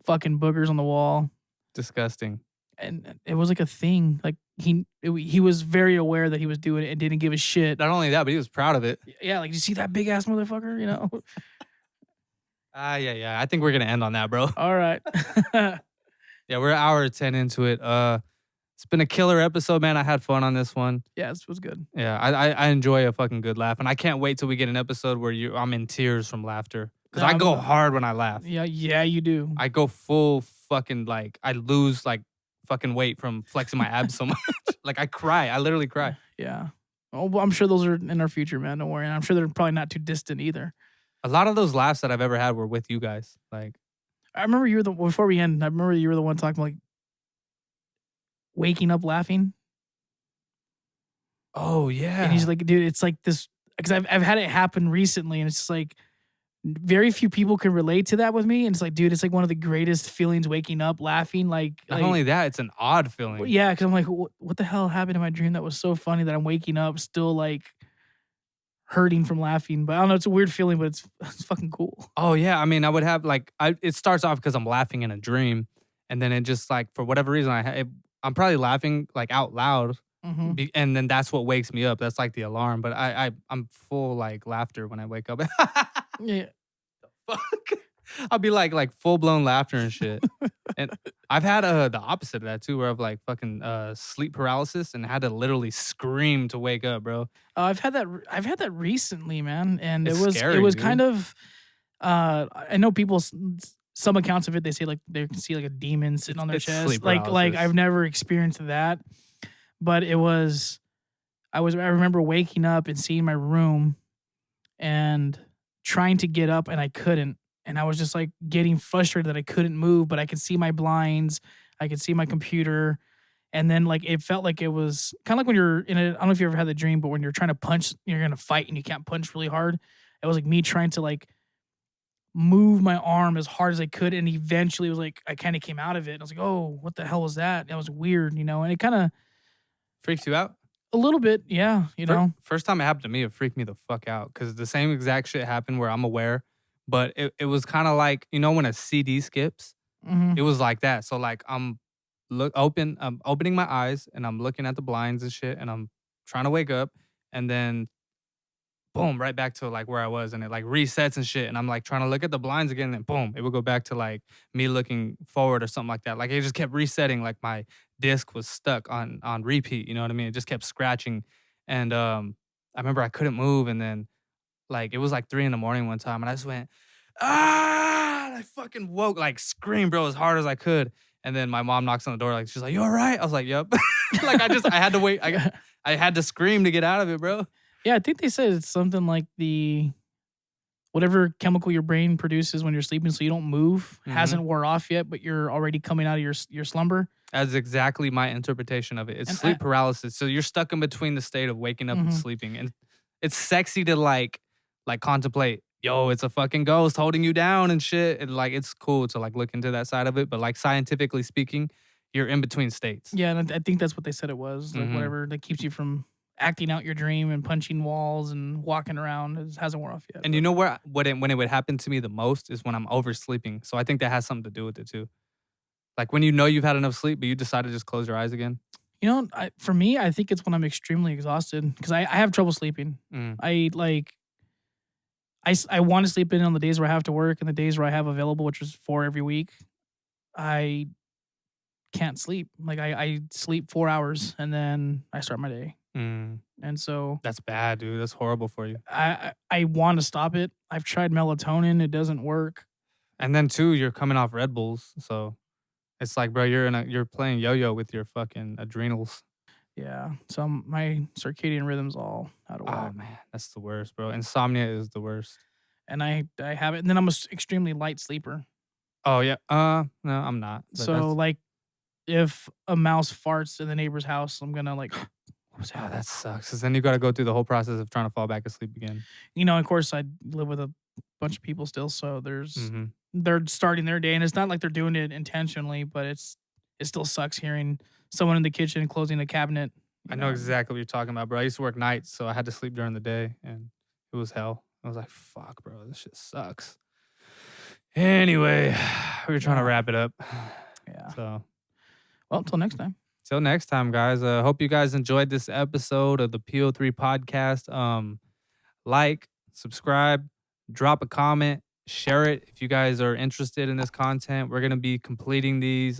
fucking boogers on the wall. Disgusting. And it was like a thing. Like he was very aware that he was doing it and didn't give a shit. Not only that, but he was proud of it. Yeah, like you see that big ass motherfucker, Yeah. I think we're gonna end on that, bro. All right. Yeah, we're an hour 10 into it. It's been a killer episode, man. I had fun on this one. Yeah, this was good. Yeah, I enjoy a fucking good laugh, and I can't wait till we get an episode where I'm in tears from laughter because I go hard when I laugh. Yeah, you do. I go full fucking like I lose like fucking weight from flexing my abs so much. Like I cry. I literally cry. Yeah. Oh, well, I'm sure those are in our future, man. Don't worry. And I'm sure they're probably not too distant either. A lot of those laughs that I've ever had were with you guys. Like I remember you were before we end. I remember you were the one talking like waking up laughing. oh yeah, And he's like, dude, it's like this because I've had it happen recently, and it's just like very few people can relate to that with me. And it's like, dude, it's like one of the greatest feelings waking up laughing. Like not only that, it's an odd feeling. yeah, because I'm like, what the hell happened in my dream that was so funny that I'm waking up still like hurting from laughing. But I don't know, it's a weird feeling, but it's fucking cool. Oh yeah, I mean, I would have like it starts off because I'm laughing in a dream, and then it just like for whatever reason I'm probably laughing like out loud, Mm-hmm. and then that's what wakes me up. That's like the alarm. But I'm full like laughter when I wake up. Yeah. Fuck. I'll be like full blown laughter and shit. And I've had the opposite of that too, where I've like fucking sleep paralysis and had to literally scream to wake up, bro. I've had that. I've had that recently, man, and It's it was scary, dude. kind of. I know people. Some accounts of it, they say like they can see like a demon sitting on their It's chest. sleep Like paralysis. I've never experienced that, but it was. I remember waking up and seeing my room, and trying to get up, and I couldn't. And I was just like getting frustrated that I couldn't move, but I could see my blinds, I could see my computer. And then like it felt like it was kind of like when you're in a, I don't know if you ever had the dream, but when you're trying to punch, you're gonna fight and you can't punch really hard. It was like me trying to like move my arm as hard as I could, and eventually it was like I kind of came out of it. And I was like, oh, what the hell was that? That was weird, and it kind of Freaks you out? a little bit, yeah, First time it happened to me, it freaked me the fuck out because the same exact shit happened where I'm aware, but it was kind of like when a CD skips, Mhm. it was like that. So like I'm opening my eyes and I'm looking at the blinds and shit, and I'm trying to wake up, and then boom, right back to like where I was, and it like resets and shit, and I'm like trying to look at the blinds again, and boom, it would go back to like me looking forward or something like that. Like it just kept resetting, like my disc was stuck on repeat. You know what I mean? It just kept scratching, and I remember I couldn't move, and then like it was like 3 a.m. one time, and I just went and I fucking woke, like screamed, bro, as hard as I could. And then my mom knocks on the door, like she's like, "You all right?" I was like, "Yep." Like I had to wait. I had to scream to get out of it, bro. Yeah, I think they said it's something like whatever chemical your brain produces when you're sleeping, so you don't move, Mhm. hasn't wore off yet, but you're already coming out of your slumber. That's exactly my interpretation of it. It's And sleep paralysis. So you're stuck in between the state of waking up and Mhm. sleeping. And it's sexy to like contemplate, yo, it's a fucking ghost holding you down and shit. And like it's cool to like look into that side of it. But like scientifically speaking, you're in between states. Yeah, and I think that's what they said it was. Like Mhm. whatever that keeps you from acting out your dream and punching walls and walking around. It hasn't worn off yet. And you know when it would happen to me the most is when I'm oversleeping. So I think that has something to do with it too. Like when you know you've had enough sleep, but you decide to just close your eyes again. For me, I think it's when I'm extremely exhausted because I have trouble sleeping. Mm. I want to sleep in on the days where I have to work and the days where I have available, which is 4 every week. I can't sleep. Like I sleep 4 hours and then I start my day. Mm. And so That's bad, dude. That's horrible for you. I want to stop it. I've tried melatonin. It doesn't work. And then too, you're coming off Red Bulls, so it's like, bro, you're playing yo-yo with your fucking adrenals. Yeah. So my circadian rhythm's all out of whack. Oh man, that's the worst, bro. Insomnia is the worst. And I have it. And then I'm an extremely light sleeper. Oh yeah. No, I'm not. But So like if a mouse farts in the neighbor's house, I'm gonna like what was that? that sucks. Cause then you got to go through the whole process of trying to fall back asleep again. Of course I live with a bunch of people still, so there's Mm-hmm. they're starting their day and it's not like they're doing it intentionally, but it still sucks hearing someone in the kitchen closing a cabinet. I know exactly what you're talking about, bro. I used to work nights, so I had to sleep during the day, and it was hell. I was like, fuck, bro, this shit sucks. Anyway, we were trying to wrap it up. Yeah. So, Well, until next time. till next time, guys. Hope you guys enjoyed this episode of the PO3 Podcast. Like, subscribe, drop a comment, share it if you guys are interested in this content. We're gonna be completing these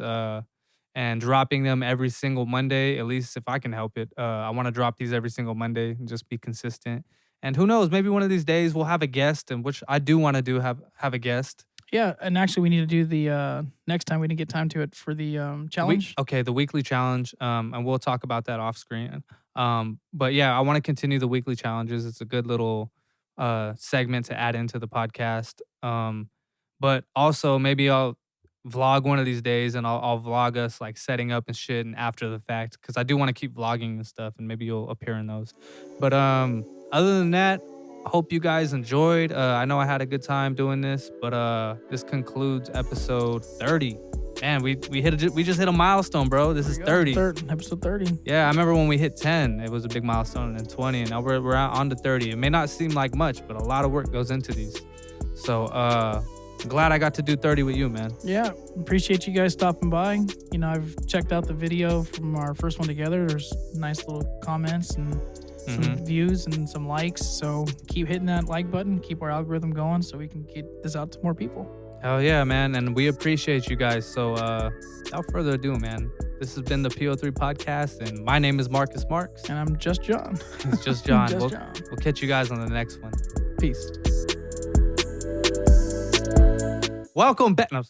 and dropping them every single Monday, at least if I can help it. I want to drop these every single Monday and just be consistent. And who knows, maybe one of these days we'll have a guest, and which I do want to do have a guest. Yeah, and actually we need to do the next time. We didn't get time to it for the challenge. The weekly challenge. And we'll talk about that off screen. But yeah, I want to continue the weekly challenges. It's a good little segment to add into the podcast. But also maybe I'll vlog one of these days, and I'll vlog us like setting up and shit and after the fact, because I do want to keep vlogging and stuff, and maybe you'll appear in those. But other than that, I hope you guys enjoyed. I know I had a good time doing this, but this concludes episode 30. Man, we just hit a milestone, bro. This is 30. Episode 30. Yeah, I remember when we hit 10, it was a big milestone, and then 20, and now we're on to 30. It may not seem like much, but a lot of work goes into these. So I'm glad I got to do 30 with you, man. Yeah, appreciate you guys stopping by. You know, I've checked out the video from our first one together. There's nice little comments and some views and some likes. So keep hitting that like button, keep our algorithm going so we can get this out to more people. Hell yeah, man. And we appreciate you guys. So without further ado, man, this has been the PO3 Podcast, and my name is Marcus Marx. And I'm just John. It's just John. John. We'll catch you guys on the next one. Peace. Welcome back. No.